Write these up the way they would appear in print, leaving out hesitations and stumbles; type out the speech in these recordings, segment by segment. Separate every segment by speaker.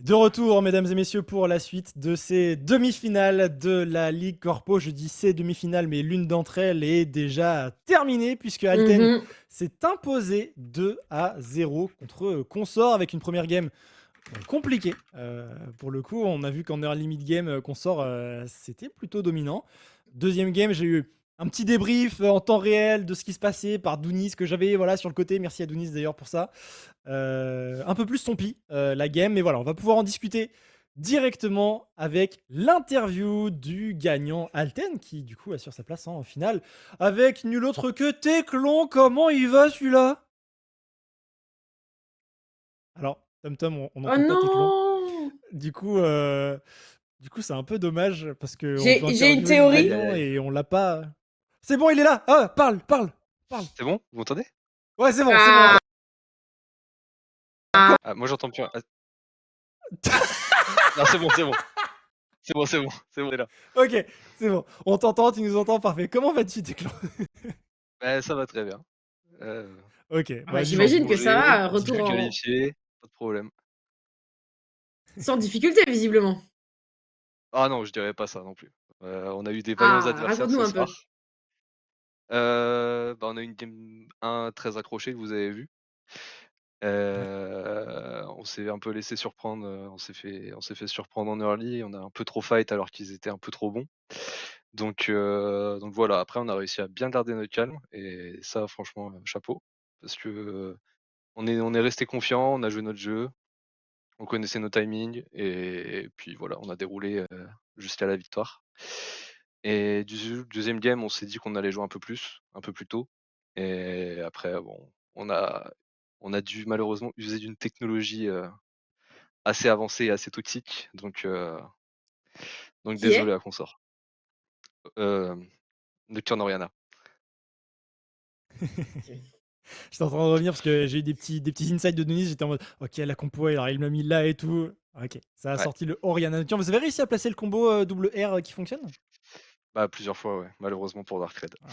Speaker 1: De retour, mesdames et messieurs, pour la suite de ces demi-finales de la Ligue Corpo. Je dis ces demi-finales, mais l'une d'entre elles est déjà terminée puisque Alten
Speaker 2: Mhm.
Speaker 1: s'est imposé 2-0 contre Consort avec une première game compliquée. Pour le coup, on a vu qu'en early mid game, Consort, c'était plutôt dominant. Deuxième game, j'ai eu un petit débrief en temps réel de ce qui se passait par Dounis que j'avais voilà, sur le côté. Merci à Dounis d'ailleurs pour ça. Un peu plus sompi la game, mais voilà, on va pouvoir en discuter directement avec l'interview du gagnant Alten, qui du coup assure sa place en finale, avec nul autre que Teclon. Comment il va celui-là? Alors, Tom Tom, on
Speaker 2: Oh
Speaker 1: n'entend pas Teclon.
Speaker 2: non!
Speaker 1: Du coup, c'est un peu dommage parce qu'on veut
Speaker 2: J'ai une
Speaker 1: interviewer le
Speaker 2: théorie.
Speaker 3: Aïe, aïe,
Speaker 1: gagnant
Speaker 3: aïe.
Speaker 1: et on l'a pas. C'est bon, il est là. Ah, parle, parle, parle.
Speaker 3: C'est bon? Vous m'entendez?
Speaker 1: Ouais, c'est bon, c'est bon.
Speaker 2: Ah,
Speaker 3: Ah, moi j'entends plus. Non, c'est bon, c'est bon. C'est bon, c'est bon, c'est bon, on est là.
Speaker 1: Ok, c'est bon. On t'entend, tu nous entends, parfait. Comment vas-tu, Teclon?
Speaker 3: Bah, ça va très bien.
Speaker 1: Ok,
Speaker 2: ah bah,
Speaker 1: bah
Speaker 3: Je viens de
Speaker 2: j'imagine que ça
Speaker 3: manger,
Speaker 2: va,
Speaker 3: je
Speaker 2: retour
Speaker 3: suis
Speaker 2: en...
Speaker 3: qualifié, pas de problème.
Speaker 2: sans difficulté, visiblement.
Speaker 3: Ah non, je dirais pas ça non plus. On a eu des vaillants
Speaker 2: Ah,
Speaker 3: adversaires
Speaker 2: raconte-nous
Speaker 3: ce
Speaker 2: un peu.
Speaker 3: soir. Bah, on a eu une game 1 très accrochée que vous avez vu.
Speaker 1: Ouais.
Speaker 3: On s'est un peu laissé surprendre, on s'est fait surprendre en early, on a un peu trop fight alors qu'ils étaient un peu trop bons. Donc voilà, après on a réussi à bien garder notre calme et ça franchement, chapeau. Parce que, on est resté confiant, on a joué notre jeu, on connaissait nos timings et puis voilà, on a déroulé, jusqu'à la victoire. Et deuxième game, on s'est dit qu'on allait jouer un peu plus tôt et après bon, on a dû malheureusement user d'une technologie, assez avancée et assez toxique donc
Speaker 2: Qui
Speaker 3: désolé
Speaker 2: est?
Speaker 3: à consort. Hem, Nocturne Oriana.
Speaker 2: Ok.
Speaker 1: J'étais en train de revenir parce que j'ai eu des petits insights de Denis. J'étais en mode, ok, la compo, alors il m'a mis là et tout. Ok, ça a
Speaker 3: Ouais,
Speaker 1: sorti le Oriana. Tiens, vous avez réussi à placer le combo double R qui fonctionne?
Speaker 3: bah, plusieurs fois ouais, malheureusement pour Darkred.
Speaker 1: Ah.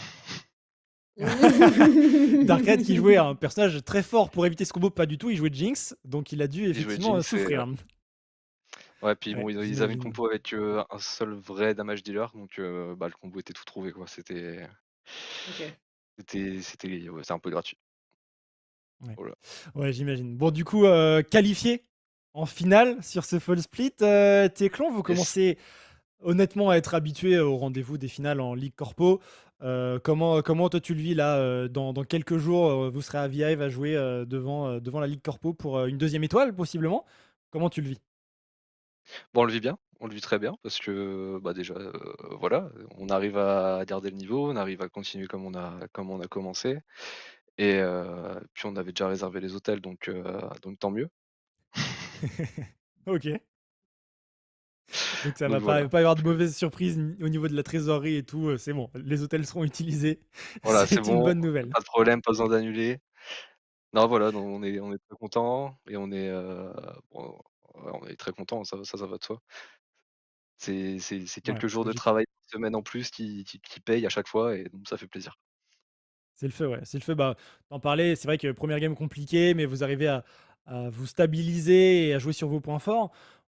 Speaker 1: Darkred qui jouait un personnage très fort pour éviter ce combo, pas du tout. Il jouait Jinx, donc il a dû
Speaker 3: Ils jouaient
Speaker 1: effectivement
Speaker 3: Jinx et
Speaker 1: souffrir.
Speaker 3: ouais, puis bon,
Speaker 1: Ouais,
Speaker 3: ils avaient une
Speaker 1: j'imagine.
Speaker 3: compo avec, un seul vrai damage dealer donc bah, le combo était tout trouvé quoi.
Speaker 2: Ok.
Speaker 3: Ouais, c'est un peu gratuit.
Speaker 1: Ouais,
Speaker 3: Voilà.
Speaker 1: ouais, j'imagine. Bon, du coup, qualifié en finale sur ce fall split, Teclon, vous
Speaker 3: Yes.
Speaker 1: commencez honnêtement à être habitué au rendez-vous des finales en Ligue Corpo. Comment toi tu le vis là dans quelques jours, vous serez à Vive à jouer devant la Ligue Corpo pour une deuxième étoile possiblement. Comment tu le vis?
Speaker 3: Bon, on le vit bien, on le vit très bien parce que, bah, déjà, voilà, on arrive à garder le niveau, on arrive à continuer comme on a commencé et puis on avait déjà réservé les hôtels donc tant mieux.
Speaker 1: Ok. Donc ça
Speaker 3: Donc
Speaker 1: va
Speaker 3: voilà,
Speaker 1: pas y avoir de
Speaker 3: donc
Speaker 1: mauvaises surprises au niveau de la trésorerie et tout. C'est bon, les hôtels seront utilisés.
Speaker 3: voilà, c'est
Speaker 1: C'est une
Speaker 3: bon,
Speaker 1: bonne nouvelle.
Speaker 3: pas de problème, pas besoin d'annuler. Non, voilà, donc on est très contents et bon, ouais, on est très contents, ça va de soi. C'est
Speaker 1: Ouais,
Speaker 3: quelques jours de
Speaker 1: logique.
Speaker 3: travail par semaine en plus qui payent à chaque fois et donc ça fait plaisir.
Speaker 1: C'est le feu, ouais. C'est le feu. Bah, t'en parlais, c'est vrai que première game compliquée, mais vous arrivez à vous stabiliser et à jouer sur vos points forts.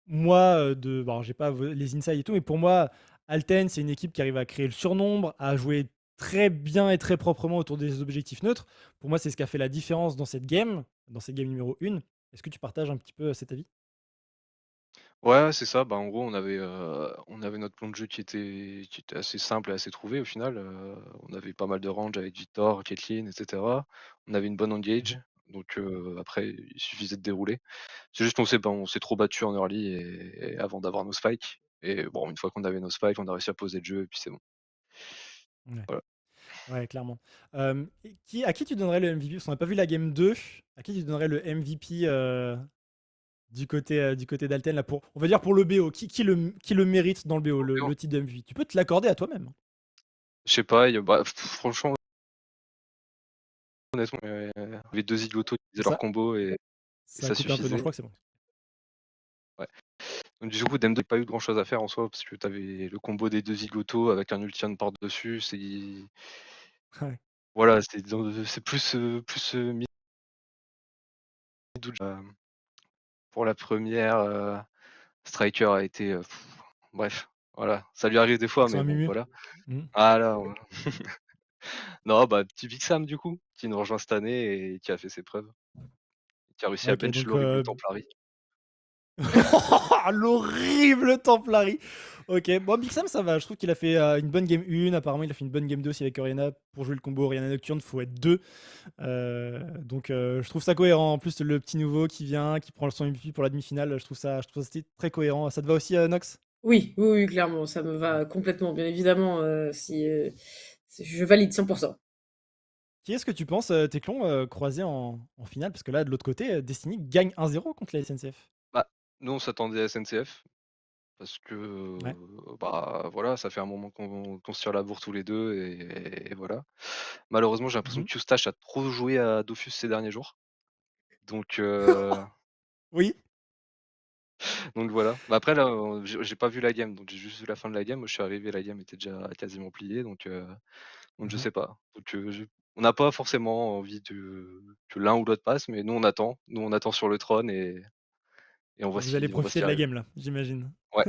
Speaker 1: Moi, bon, j'ai pas les insights et tout, mais pour moi, Alten, c'est une équipe qui arrive à créer le surnombre, à jouer très bien et très proprement autour des objectifs neutres. Pour moi, c'est ce qui a fait la différence dans cette game numéro 1. Est-ce que tu partages un petit peu cet avis?
Speaker 3: Ouais, c'est ça, bah, en gros, on avait notre plan de jeu qui était assez simple et assez trouvé au final, on avait pas mal de range avec Victor, Caitlyn et cetera. On avait une bonne
Speaker 1: Mhm.
Speaker 3: engage, donc après il suffisait de dérouler. C'est juste on s'est trop battu en early et avant d'avoir nos spikes et bon, une fois qu'on avait nos spikes, on a réussi à poser le jeu et puis c'est bon.
Speaker 1: Ouais,
Speaker 3: Voilà.
Speaker 1: ouais, clairement. À qui tu donnerais le MVP? Parce qu'on n'a pas vu la game 2. À qui tu donnerais le MVP du côté d'Alten, là, on va dire pour le BO, qui le mérite dans le BO, le titre de MVP. Tu peux te l'accorder à toi-même.
Speaker 3: Je sais pas, franchement, honnêtement, les 2 zigotos qui faisaient leur
Speaker 1: Ça,
Speaker 3: combo et
Speaker 1: ça a
Speaker 3: ça
Speaker 1: coupé un peu. Non, je
Speaker 3: suffisait.
Speaker 1: crois que c'est bon.
Speaker 3: Ouais. Donc du coup, Dame 2 pas eu grand chose à faire en soi parce que tu avais le combo des 2 zigotos avec un ultian par-dessus,
Speaker 1: Ouais.
Speaker 3: voilà, c'est plus, middle, pour la première, Striker a été, bref, voilà, ça lui arrive des fois,
Speaker 1: Accent
Speaker 3: mais
Speaker 1: à
Speaker 3: bon,
Speaker 1: Mumu.
Speaker 3: voilà.
Speaker 1: Mmh.
Speaker 3: Ah là, voilà. Non, bah, petit Big Sam du coup, qui nous rejoint cette année et qui a fait ses preuves, qui a réussi à
Speaker 1: OK,
Speaker 3: bench
Speaker 1: donc
Speaker 3: l'horrible Templari.
Speaker 1: l'horrible Templari. OK, bon Big Sam ça va, je trouve qu'il a fait, une bonne game 1, apparemment il a fait une bonne game 2 aussi avec Orianna. Pour jouer le combo Orianna Nocturne, faut être 2. Donc je trouve ça cohérent. En plus le petit nouveau qui vient, qui prend son MVP pour la demi-finale, je trouve ça c'était très cohérent. Ça te va aussi, Nox?
Speaker 2: Oui, oui, oui, clairement, ça me va complètement. Bien évidemment, je valide 100%.
Speaker 1: Qui est-ce que tu penses, Teclon, croiser en finale? Parce que là de l'autre côté, Destiny gagne 1-0 contre la SNCF.
Speaker 3: Bah, nous on s'attendait à SNCF parce que,
Speaker 1: Ouais.
Speaker 3: bah, voilà, ça fait un moment qu'on se tire la bourre tous les 2 et voilà. Malheureusement, j'ai l'impression
Speaker 1: Mmh.
Speaker 3: que Eustache a trop joué à Dofus ces derniers jours. Donc
Speaker 1: Oui.
Speaker 3: donc voilà. Bah, après là, j'ai pas vu la game, donc j'ai juste vu la fin de la game. Moi, je suis arrivé, la game était déjà quasiment pliée, donc je
Speaker 1: Mmh.
Speaker 3: sais pas. Donc je on n'a pas forcément envie que l'un ou l'autre passe, mais nous on attend. Nous on attend sur le trône et
Speaker 1: Et vous allez
Speaker 3: on voit ce
Speaker 1: profiter
Speaker 3: qui
Speaker 1: de la
Speaker 3: arrive.
Speaker 1: game là, j'imagine?
Speaker 3: Ouais,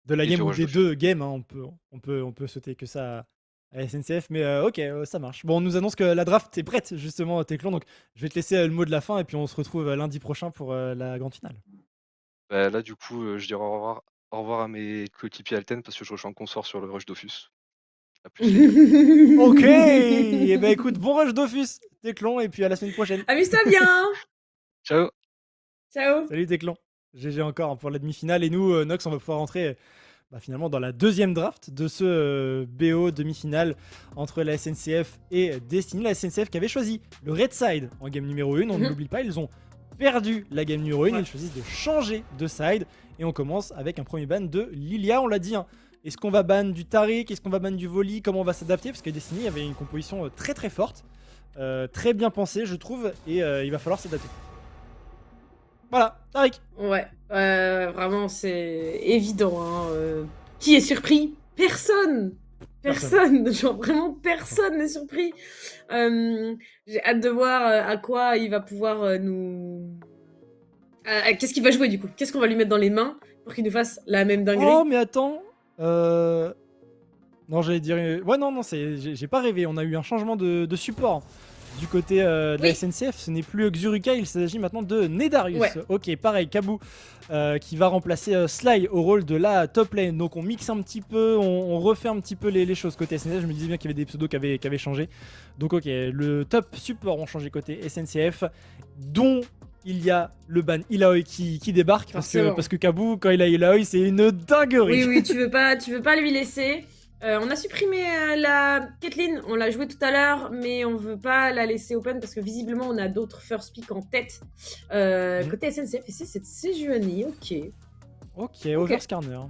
Speaker 1: De la
Speaker 3: et du
Speaker 1: game ou
Speaker 3: rush
Speaker 1: des
Speaker 3: Dofus.
Speaker 1: 2 games, hein, on peut sauter que ça à SNCF, mais OK, ça marche. Bon, on nous annonce que la draft est prête justement, Teclon, donc je vais te laisser, le mot de la fin et puis on se retrouve, lundi prochain pour, la grande finale.
Speaker 3: Bah, là du coup, je dirais au revoir à mes coéquipiers Alten parce que je rejoins Consort sur le rush Dofus. À plus les gars.
Speaker 1: OK! Et ben écoute, bon rush Dofus, Teclon, et puis à la semaine prochaine.
Speaker 2: Amuse-toi bien!
Speaker 3: Ciao!
Speaker 2: Ciao!
Speaker 1: Salut Teclon. GG encore, hein, pour la demi-finale et nous, Nox, on va pouvoir rentrer, bah, finalement dans la deuxième draft de ce, BO demi-finale entre la SNCF et Destiny. La SNCF qui avait choisi le Red Side en game numéro 1, on ne
Speaker 2: Mmh.
Speaker 1: l'oublie pas, ils ont perdu la game numéro 1,
Speaker 2: Ouais.
Speaker 1: ils choisissent de changer de side et on commence avec un premier ban de Lilia, on l'a dit, hein. Est-ce qu'on va ban du Taric? Est-ce qu'on va ban du Volley? Comment on va s'adapter? Parce que Destiny avait une composition, très très forte, très bien pensée je trouve, et il va falloir s'adapter. Voilà, Taric.
Speaker 2: Ouais, vraiment, c'est évident, hein, qui est surpris? Personne!
Speaker 1: Personne.
Speaker 2: Personne! Genre vraiment personne n'est surpris. J'ai hâte de voir, à quoi il va pouvoir, qu'est-ce qu'il va jouer du coup? Qu'est-ce qu'on va lui mettre dans les mains pour qu'il nous fasse la même
Speaker 1: Oh
Speaker 2: dinguerie?
Speaker 1: mais attends, non j'allais dire, ouais non, j'ai pas rêvé, on a eu un changement de support du côté, de la
Speaker 2: Oui,
Speaker 1: SNCF, ce n'est plus Xuruka, il s'agit maintenant de Nedarius.
Speaker 2: ouais.
Speaker 1: OK, pareil, Kabou, qui va remplacer, Sly au rôle de la top lane. Donc on mixe un petit peu, on refait un petit peu les choses côté SNCF. Je me disais bien qu'il y avait des pseudos qui avaient changé. Donc OK, le top support ont changé côté SNCF, dont il y a le ban Illaoi qui débarque
Speaker 2: Forcément.
Speaker 1: parce que Kabou, quand il a Illaoi, c'est une dinguerie.
Speaker 2: Oui, oui, tu veux pas lui laisser. On a supprimé, la Caitlyn, on l'a jouée tout à l'heure, mais on veut pas la laisser open parce que visiblement on a d'autres first pick en tête,
Speaker 1: Mhm.
Speaker 2: côté SNCF et c'est Sejuani, OK.
Speaker 1: OK,
Speaker 2: OK.
Speaker 1: over Skarner.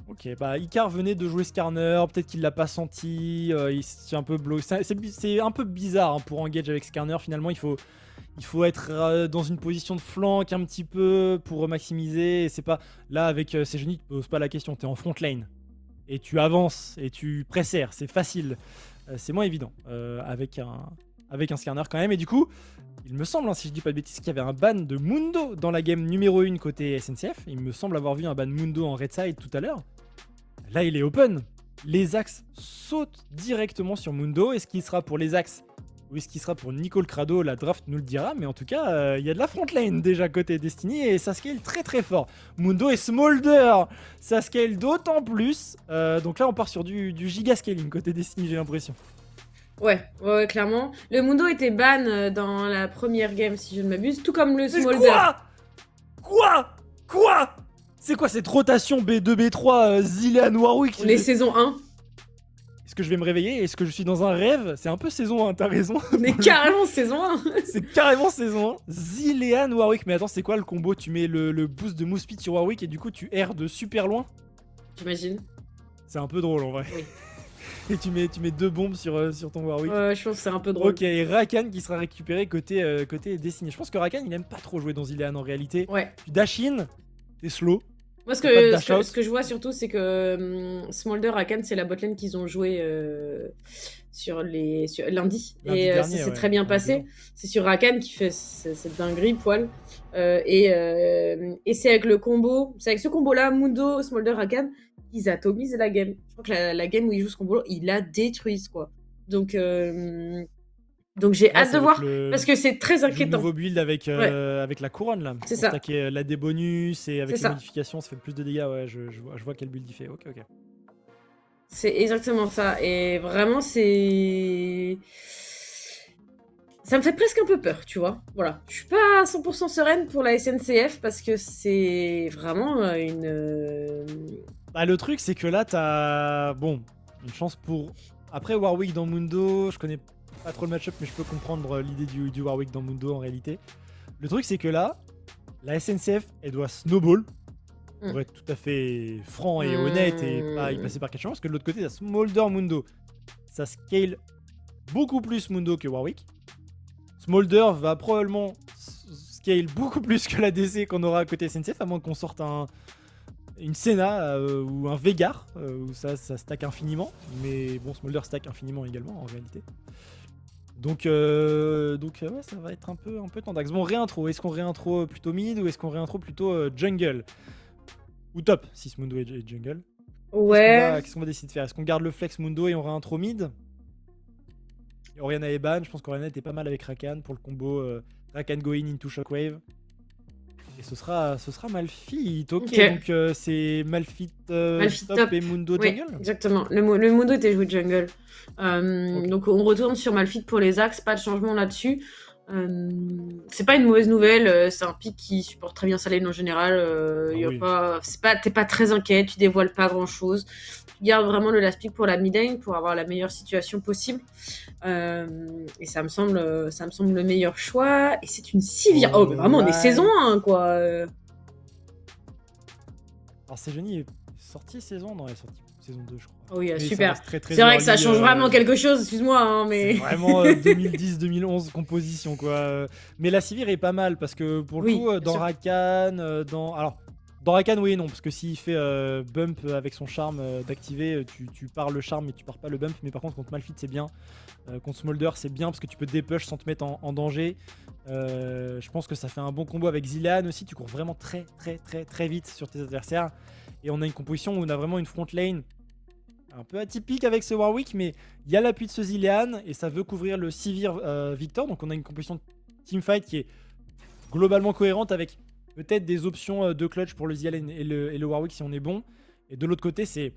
Speaker 1: OK, bah Icar venait de jouer Skarner, peut-être qu'il l'a pas senti, il s'est un peu bloqué. C'est un peu bizarre, hein, pour engage avec Skarner. Finalement, il faut être, dans une position de flank un petit peu pour maximiser. Et c'est pas là avec, ces génies, tu te poses pas la question. T'es en front lane et tu avances et tu presserres, c'est facile. C'est moins évident, avec un Skarner quand même. Et du coup, il me semble, hein, si je dis pas de bêtises, qu'il y avait un ban de Mundo dans la game numéro 1 côté SNCF. Il me semble avoir vu un ban Mundo en red side tout à l'heure. Là, il est open. Les axes sautent directement sur Mundo. Est-ce qu'il sera pour les axes ou est-ce qu'il sera pour Nicole Crado? La draft nous le dira. Mais en tout cas, il y a de la front lane déjà côté Destiny et ça scale très très fort. Mundo et Smolder, ça scale d'autant plus. Donc là, on part sur du giga scaling côté Destiny, j'ai l'impression.
Speaker 2: Ouais, clairement. Le Mundo était ban, dans la première game, si je ne m'abuse, tout comme le
Speaker 1: Mais
Speaker 2: Smolder.
Speaker 1: Quoi C'est quoi cette rotation B2, B3, Zilean, Warwick?
Speaker 2: On est saison 1.
Speaker 1: Est-ce que je vais me réveiller? Est-ce que je suis dans un rêve? C'est un peu saison 1, t'as raison.
Speaker 2: On est carrément saison 1.
Speaker 1: C'est carrément saison 1. Zilean, Warwick. Mais attends, c'est quoi le combo? Tu mets le boost de move speed sur Warwick et du coup tu erres de super loin?
Speaker 2: J'imagine.
Speaker 1: C'est un peu drôle en vrai.
Speaker 2: Oui.
Speaker 1: Et tu mets 2 bombes sur ton Warwick.
Speaker 2: Je pense que c'est un peu drôle.
Speaker 1: Ok, et Rakan qui sera récupéré côté Destiny. Je pense que Rakan il aime pas trop jouer dans Zilean en réalité.
Speaker 2: Ouais.
Speaker 1: Puis Dashin, t'es slow.
Speaker 2: Moi,
Speaker 1: T'as pas de dash
Speaker 2: ce
Speaker 1: out.
Speaker 2: que je vois surtout, c'est que Smolder Rakan, c'est la botlane qu'ils ont joué sur lundi.
Speaker 1: Lundi
Speaker 2: Et ça
Speaker 1: dernier,
Speaker 2: s'est
Speaker 1: ouais,
Speaker 2: très bien
Speaker 1: il y a 2
Speaker 2: passé.
Speaker 1: jours.
Speaker 2: C'est sur Rakan qui fait cette dinguerie, poil. Et c'est avec le combo, c'est avec ce combo-là, Mundo, Smolder Rakan, qu'ils atomisent la game. Je crois que la game où ils jouent ce combo-là, ils la détruisent, quoi. Donc j'ai
Speaker 1: Là,
Speaker 2: hâte
Speaker 1: c'est
Speaker 2: de
Speaker 1: avec
Speaker 2: voir, parce que c'est très
Speaker 1: ils jouent le
Speaker 2: inquiétant.
Speaker 1: nouveau build avec,
Speaker 2: Ouais,
Speaker 1: avec la couronne, là.
Speaker 2: c'est
Speaker 1: Pour
Speaker 2: ça,
Speaker 1: stacker la des bonus et
Speaker 2: c'est
Speaker 1: avec les
Speaker 2: ça.
Speaker 1: modifications, ça fait plus de dégâts. Ouais, je vois quel build il fait. Ok.
Speaker 2: C'est exactement ça. Et vraiment, ça me fait presque un peu peur, tu vois. Voilà. Je suis pas à 100% sereine pour la SNCF parce que c'est vraiment
Speaker 1: Bah, le truc, c'est que là, t'as. Bon, une chance pour. Après, Warwick dans Mundo, je connais pas trop le match-up, mais je peux comprendre l'idée du Warwick dans Mundo en réalité. Le truc, c'est que là, la SNCF, elle doit snowball,
Speaker 2: Mm.
Speaker 1: pour être tout à fait franc et honnête et pas y
Speaker 2: Hmm.
Speaker 1: passer par quelque chose, parce que de l'autre côté, t'as Smolder Mundo. Ça scale beaucoup plus Mundo que Warwick. Smolder va probablement scale beaucoup plus que la DC qu'on aura à côté SNCF, à moins qu'on sorte une Senna ou un Vegar, où ça stack infiniment. Mais bon, Smolder stack infiniment également en réalité. Donc ouais, ça va être un peu tendax. Bon, réintro. Est-ce qu'on réintro plutôt mid ou est-ce qu'on réintro plutôt jungle? Ou top, si ce Mundo est jungle.
Speaker 2: Ouais.
Speaker 1: Qu'est-ce qu'on va décider de faire? Est-ce qu'on garde le flex Mundo et on réintro mid? Et Orianna et Ban, je pense qu'Orianna était pas mal avec Rakan pour le combo Rakan going into Shockwave. Et ce sera Malphite, ok.
Speaker 2: Ok.
Speaker 1: Donc c'est Malphite,
Speaker 2: Malphite
Speaker 1: top
Speaker 2: top.
Speaker 1: et Mundo
Speaker 2: Oui,
Speaker 1: jungle.
Speaker 2: exactement. Le Mundo était joué jungle.
Speaker 1: Ok.
Speaker 2: Donc on retourne sur Malphite pour les axes, pas de changement là-dessus. C'est pas une mauvaise nouvelle, c'est un pick qui supporte très bien sa lane en général.
Speaker 1: Ah oui.
Speaker 2: T'es pas très inquiet, tu dévoiles pas grand chose. Tu gardes vraiment le last pick pour la mid lane pour avoir la meilleure situation possible. Et ça me semble le meilleur choix. Et c'est une Sivir. Oh, mais vraiment, on est saison 1, quoi.
Speaker 1: Alors Sejuani est sorti saison, non, elle est sortie saison 2 je crois.
Speaker 2: Oh oui,
Speaker 1: Mais ça
Speaker 2: super.
Speaker 1: reste très, très
Speaker 2: C'est vrai que ça
Speaker 1: early,
Speaker 2: change vraiment quelque chose, excuse-moi, hein,
Speaker 1: C'est
Speaker 2: mais.
Speaker 1: vraiment 2010-2011 composition quoi. Mais la Sivir est pas mal parce que pour le
Speaker 2: Oui,
Speaker 1: coup
Speaker 2: bien
Speaker 1: dans
Speaker 2: sûr.
Speaker 1: Rakan, alors dans Rakan oui et non parce que s'il fait bump avec son charme d'activer, tu pars le charme mais tu pars pas le bump. Mais par contre contre Malphite c'est bien, contre Smolder c'est bien parce que tu peux dépush sans te mettre en danger. Je pense que ça fait un bon combo avec Zilean aussi. Tu cours vraiment très très très très vite sur tes adversaires et on a une composition où on a vraiment une front lane un peu atypique avec ce Warwick, mais il y a l'appui de ce Zilean et ça veut couvrir le Sivir Victor. Donc on a une composition teamfight qui est globalement cohérente avec peut-être des options de clutch pour le Zilean et le Warwick si on est bon. Et de l'autre côté, c'est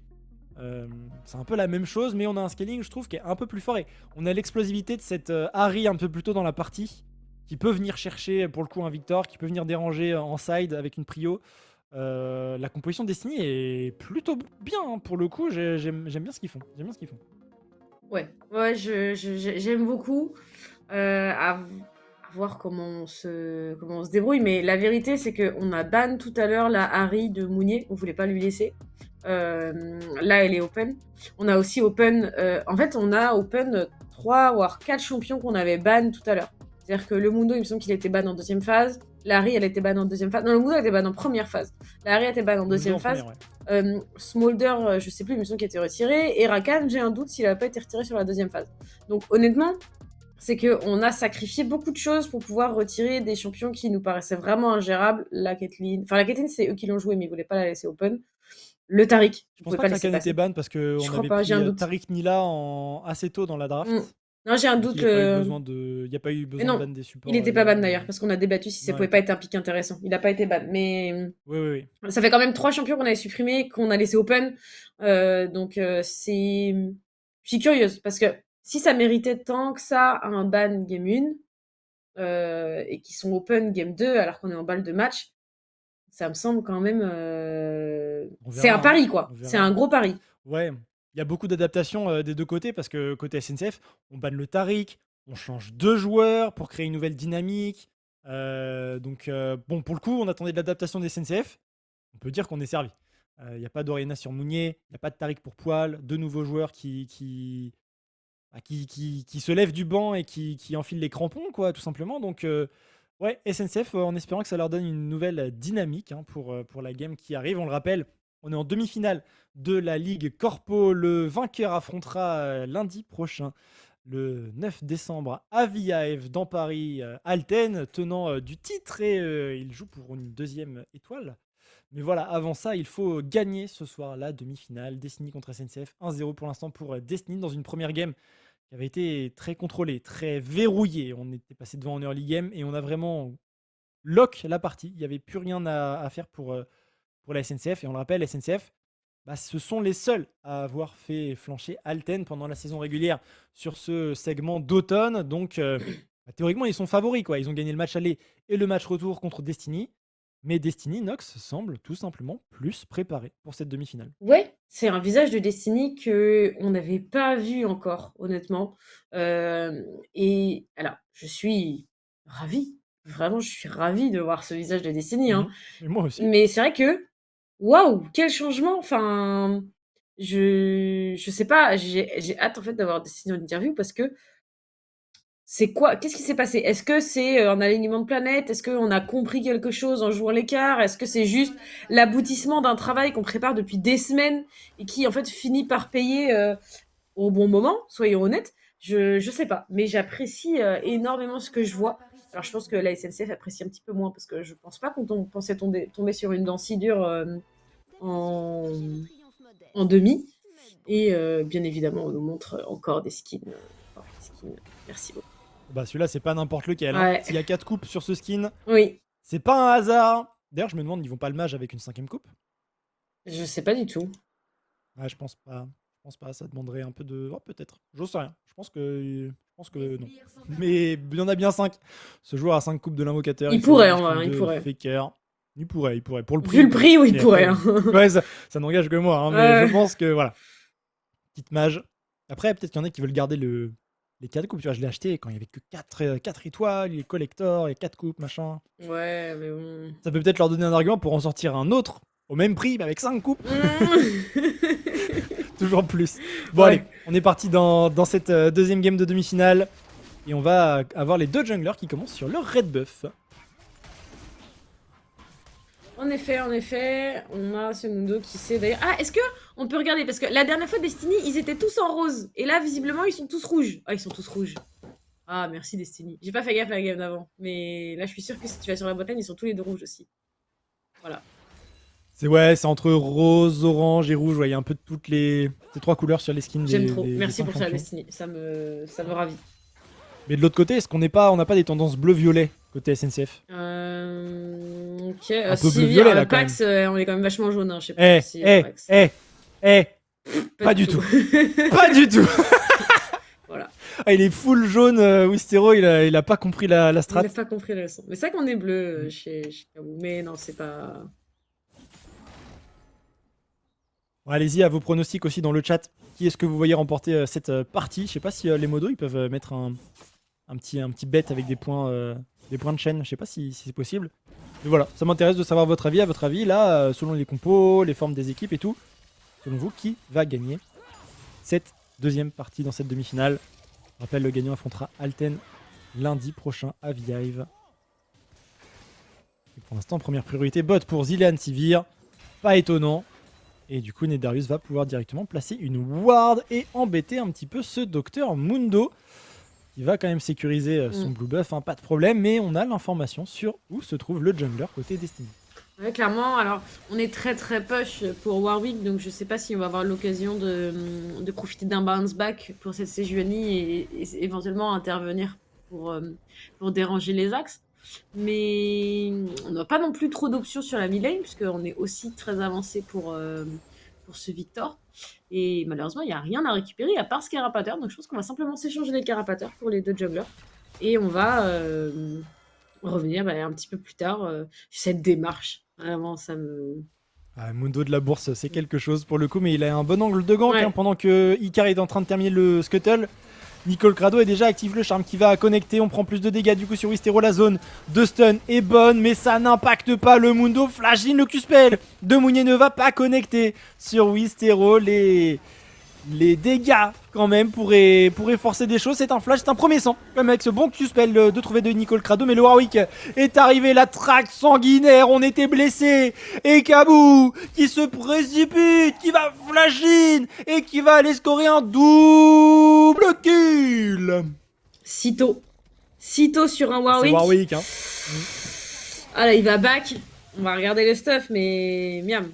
Speaker 1: un peu la même chose, mais on a un scaling, je trouve, qui est un peu plus fort. Et on a l'explosivité de cette Ahri un peu plus tôt dans la partie, qui peut venir chercher pour le coup un Victor, qui peut venir déranger en side avec une prio. La composition de Destiny est plutôt bien hein, pour le coup. J'aime bien ce qu'ils font.
Speaker 2: Ouais, j'aime beaucoup. À voir comment on se débrouille. Mais la vérité, c'est qu'on a ban tout à l'heure la Harry de Mounier. On voulait pas lui laisser. Là, elle est open. On a aussi open. En fait, on a open 3 voire 4 champions qu'on avait ban tout à l'heure. C'est-à-dire que le Mundo, il me semble qu'il était ban en deuxième phase. La Harry, elle était ban en deuxième phase. Non, le Mundo était ban en première phase. La Harry était ban en deuxième phase. Smolder, je sais plus, il me semble qu'il a été retiré. Et Rakan, j'ai un doute s'il n'a pas été retiré sur la deuxième phase. Donc honnêtement, c'est qu'on a sacrifié beaucoup de choses pour pouvoir retirer des champions qui nous paraissaient vraiment ingérables. La Caitlyn, c'est eux qui l'ont joué, mais ils voulaient pas la laisser open. Le Taric,
Speaker 1: Je pense pas que Rakan était ban parce qu'on avait
Speaker 2: pas, j'ai un
Speaker 1: pris
Speaker 2: doute.
Speaker 1: Taric Nila assez tôt dans la draft.
Speaker 2: Non, j'ai un doute.
Speaker 1: Il n'y a pas eu besoin de ban des supports.
Speaker 2: Il était pas ban d'ailleurs, parce qu'on a débattu si ça pouvait pas être un pick intéressant. Il a pas été ban, mais.
Speaker 1: Oui.
Speaker 2: Ça fait quand même 3 champions qu'on avait supprimés, qu'on a laissé open. Donc c'est. Je suis curieuse, parce que si ça méritait tant que ça un ban game 1, et qu'ils sont open game 2 alors qu'on est en balle de match, ça me semble quand même. C'est un pari, quoi. C'est un gros pari.
Speaker 1: Ouais, il y a beaucoup d'adaptations des deux côtés parce que côté SNCF, on banne le Taric, on change 2 joueurs pour créer une nouvelle dynamique. Donc, bon, pour le coup, on attendait de l'adaptation des SNCF. On peut dire qu'on est servi. Il n'y a pas d'Orianna sur Mounier, il n'y a pas de Taric pour poil, 2 nouveaux joueurs qui se lèvent du banc et qui enfilent les crampons, quoi, tout simplement. Donc, Ouais, SNCF, en espérant que ça leur donne une nouvelle dynamique hein, pour la game qui arrive. On le rappelle, on est en demi-finale de la Ligue Corpo. Le vainqueur affrontera lundi prochain, le 9 décembre, à Viaev dans Paris, Alten, tenant du titre. Et il joue pour une deuxième étoile. Mais voilà, avant ça, il faut gagner ce soir la demi-finale. Destiny contre SNCF, 1-0 pour l'instant pour Destiny dans une première game qui avait été très contrôlée, très verrouillée. On était passé devant en early game et on a vraiment lock la partie. Il n'y avait plus rien à faire pour la SNCF. Et on le rappelle, la SNCF, bah, ce sont les seuls à avoir fait flancher Alten pendant la saison régulière sur ce segment d'automne. Donc, bah, théoriquement, ils sont favoris, quoi. Ils ont gagné le match aller et le match retour contre Destiny. Mais Destiny, Nox, semble tout simplement plus préparé pour cette demi-finale.
Speaker 2: Ouais, c'est un visage de Destiny que on n'avait pas vu encore, honnêtement. Et alors, je suis ravie. Vraiment, je suis ravie de voir ce visage de Destiny, hein.
Speaker 1: Et moi aussi.
Speaker 2: Mais c'est vrai que, waouh, quel changement! Enfin, je sais pas, j'ai hâte en fait d'avoir Destiny en interview parce que c'est quoi? Qu'est-ce qui s'est passé? Est-ce que c'est, un alignement de planètes? Est-ce qu'on a compris quelque chose en jouant l'écart? Est-ce que c'est juste l'aboutissement d'un travail qu'on prépare depuis des semaines et qui, en fait, finit par payer, au bon moment? Soyons honnêtes. Je sais pas, mais j'apprécie, énormément ce que je vois. Alors je pense que la SNCF apprécie un petit peu moins parce que je pense pas qu'on pensait tomber sur une dent si dure, en en demi et bien évidemment, on nous montre encore des skins, encore des skins. Merci beaucoup.
Speaker 1: Bah, celui-là, c'est pas n'importe lequel. Hein.
Speaker 2: Ouais.
Speaker 1: S'il y a 4 coupes sur ce skin,
Speaker 2: Oui,
Speaker 1: c'est pas un hasard. D'ailleurs, je me demande, ils vont pas le mage avec une 5ème coupe?
Speaker 2: je sais pas du tout.
Speaker 1: Ouais, je pense pas. Je pense pas. Ça demanderait un peu de. Oh, peut-être. J'ose sais rien. Je pense que non. Mais il y en a bien 5. Ce joueur a 5 coupes de l'invocateur.
Speaker 2: Il
Speaker 1: faut
Speaker 2: pourrait,
Speaker 1: une
Speaker 2: en vrai,
Speaker 1: skin
Speaker 2: il
Speaker 1: de
Speaker 2: pourrait.
Speaker 1: Faker. Il pourrait. Pour le prix.
Speaker 2: Vu le prix, oui, il
Speaker 1: Mais
Speaker 2: pourrait.
Speaker 1: après,
Speaker 2: Hein.
Speaker 1: ouais, ça n'engage que moi. Hein, mais
Speaker 2: Ouais.
Speaker 1: je pense que voilà. Petite mage. Après, peut-être qu'il y en a qui veulent garder les 4 coupes. Tu vois, je l'ai acheté quand il y avait que 4 étoiles, les collectors, et 4 coupes, machin.
Speaker 2: Ouais, mais bon.
Speaker 1: Ça peut peut-être leur donner un argument pour en sortir un autre au même prix, mais avec 5 coupes. Toujours plus. Bon,
Speaker 2: Ouais.
Speaker 1: allez, on est parti dans cette deuxième game de demi-finale. Et on va avoir les deux junglers qui commencent sur leur red buff.
Speaker 2: En effet, on a ce Mundo qui sait d'ailleurs. Ah, est-ce que on peut regarder? Parce que la dernière fois, Destiny, ils étaient tous en rose. Et là, visiblement, ils sont tous rouges. Ah, ils sont tous rouges. Ah, merci Destiny. J'ai pas fait gaffe à la game d'avant. Mais là, je suis sûre que si tu vas sur la botlane, ils sont tous les deux rouges aussi. Voilà.
Speaker 1: C'est entre rose, orange et rouge. Ouais, il y a un peu de toutes ces 3 couleurs sur les skins.
Speaker 2: J'aime trop.
Speaker 1: des
Speaker 2: Merci
Speaker 1: 5
Speaker 2: pour ça,
Speaker 1: champions.
Speaker 2: Destiny. Ça me ravit.
Speaker 1: Mais de l'autre côté, est-ce qu'on n'a pas des tendances bleu-violet côté SNCF?
Speaker 2: Ok.
Speaker 1: Un peu
Speaker 2: Sivir,
Speaker 1: bleu-violet, là, quand
Speaker 2: Pax, on est quand même vachement jaune. Hein. Je sais pas si Pax.
Speaker 1: Pas du tout. Pas du tout.
Speaker 2: Voilà.
Speaker 1: Ah, il est full jaune, Wistero, il a pas compris la strat.
Speaker 2: On n'a pas compris la leçon. Mais c'est vrai qu'on est bleu chez Kabu. Mais non, c'est pas.
Speaker 1: Bon, allez-y, à vos pronostics aussi dans le chat. Qui est-ce que vous voyez remporter cette partie? Je sais pas si les modos ils peuvent mettre un petit bet avec des points de chaîne. Je sais pas si c'est possible. Mais voilà, ça m'intéresse de savoir votre avis. À votre avis, là, selon les compos, les formes des équipes et tout, selon vous, qui va gagner cette deuxième partie dans cette demi-finale? Je rappelle, le gagnant affrontera Alten lundi prochain à Vive. Et pour l'instant, première priorité bot pour Zilean Sivir. Pas étonnant. Et du coup, Nedarius va pouvoir directement placer une ward et embêter un petit peu ce docteur Mundo. Qui va quand même sécuriser son blue buff, hein, pas de problème. Mais on a l'information sur où se trouve le jungler côté Destiny.
Speaker 2: Ouais, clairement. Alors, on est très très push pour Warwick, donc je sais pas si on va avoir l'occasion de profiter d'un bounce back pour cette Sejuani et éventuellement intervenir pour déranger les axes. Mais on n'a pas non plus trop d'options sur la mid lane, puisqu'on est aussi très avancé pour ce Victor. Et malheureusement, il n'y a rien à récupérer à part ce carapateur. Donc je pense qu'on va simplement s'échanger les carapateurs pour les deux junglers. Et on va revenir un petit peu plus tard. Cette démarche, vraiment, ça me...
Speaker 1: Ah, Mundo de la bourse, c'est quelque chose pour le coup, mais il a un bon angle de gank
Speaker 2: Ouais.
Speaker 1: hein, pendant que Icar est en train de terminer le scuttle. Nicole Crado est déjà active le charme qui va connecter. On prend plus de dégâts du coup sur Wistero. La zone de stun est bonne, mais ça n'impacte pas le Mundo. Flash in le Q-spell de Mounier ne va pas connecter sur Wistero. Les les dégâts quand même pourraient forcer des choses. C'est un flash, c'est un premier sang. Comme avec ce bon Q-spell de trouver de Nicole Crado. Mais le Warwick est arrivé, la traque sanguinaire, on était blessés. Et Kabou qui se précipite, qui va flash in et qui va aller scorer un double kill.
Speaker 2: Sitôt sur un
Speaker 1: C'est
Speaker 2: Warwick.
Speaker 1: Warwick, hein.
Speaker 2: Ah là, il va back. On va regarder le stuff, mais miam.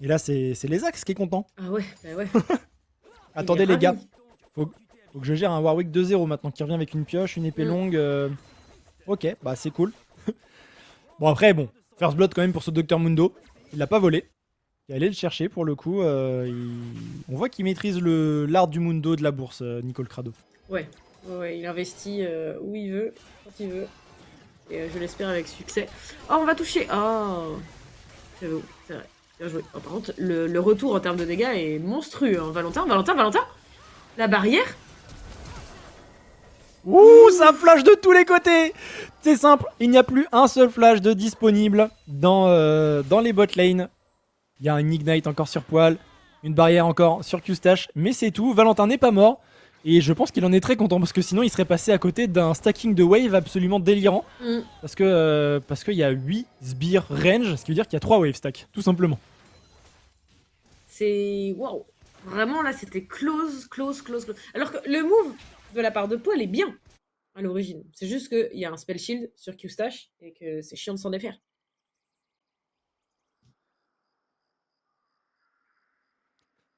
Speaker 1: Et là, c'est les axes qui est content.
Speaker 2: Ah ouais, bah ouais.
Speaker 1: Attendez,
Speaker 2: Il est
Speaker 1: les gars.
Speaker 2: ravi.
Speaker 1: Faut que je gère un Warwick 2-0 maintenant qui revient avec une pioche, une épée longue. Ok, bah c'est cool. Bon, après, bon. First Blood quand même pour ce Dr Mundo. Il l'a pas volé. Il est allé le chercher pour le coup. On voit qu'il maîtrise l'art du Mundo de la bourse, Nicole Crado.
Speaker 2: Ouais, il investit où il veut, quand il veut. Et je l'espère avec succès. Oh, on va toucher. Oh, c'est beau, c'est vrai. Bien joué. Oh, par contre, le retour en termes de dégâts est monstrueux. Hein. Valentin. La barrière.
Speaker 1: Ouh, ça flash de tous les côtés. C'est simple, il n'y a plus un seul flash de disponible dans les bot lane. Il y a un Ignite encore sur poil, une barrière encore sur Q-Stash, mais c'est tout. Valentin n'est pas mort. Et je pense qu'il en est très content parce que sinon il serait passé à côté d'un stacking de wave absolument délirant. Parce qu'il y a 8 sbires range, ce qui veut dire qu'il y a 3 wave stack, tout simplement.
Speaker 2: C'est... Waouh. Vraiment, là, c'était close. Alors que le move de la part de Paul est bien à l'origine. C'est juste qu'il y a un spell shield sur Q-Stash et que c'est chiant de s'en défaire.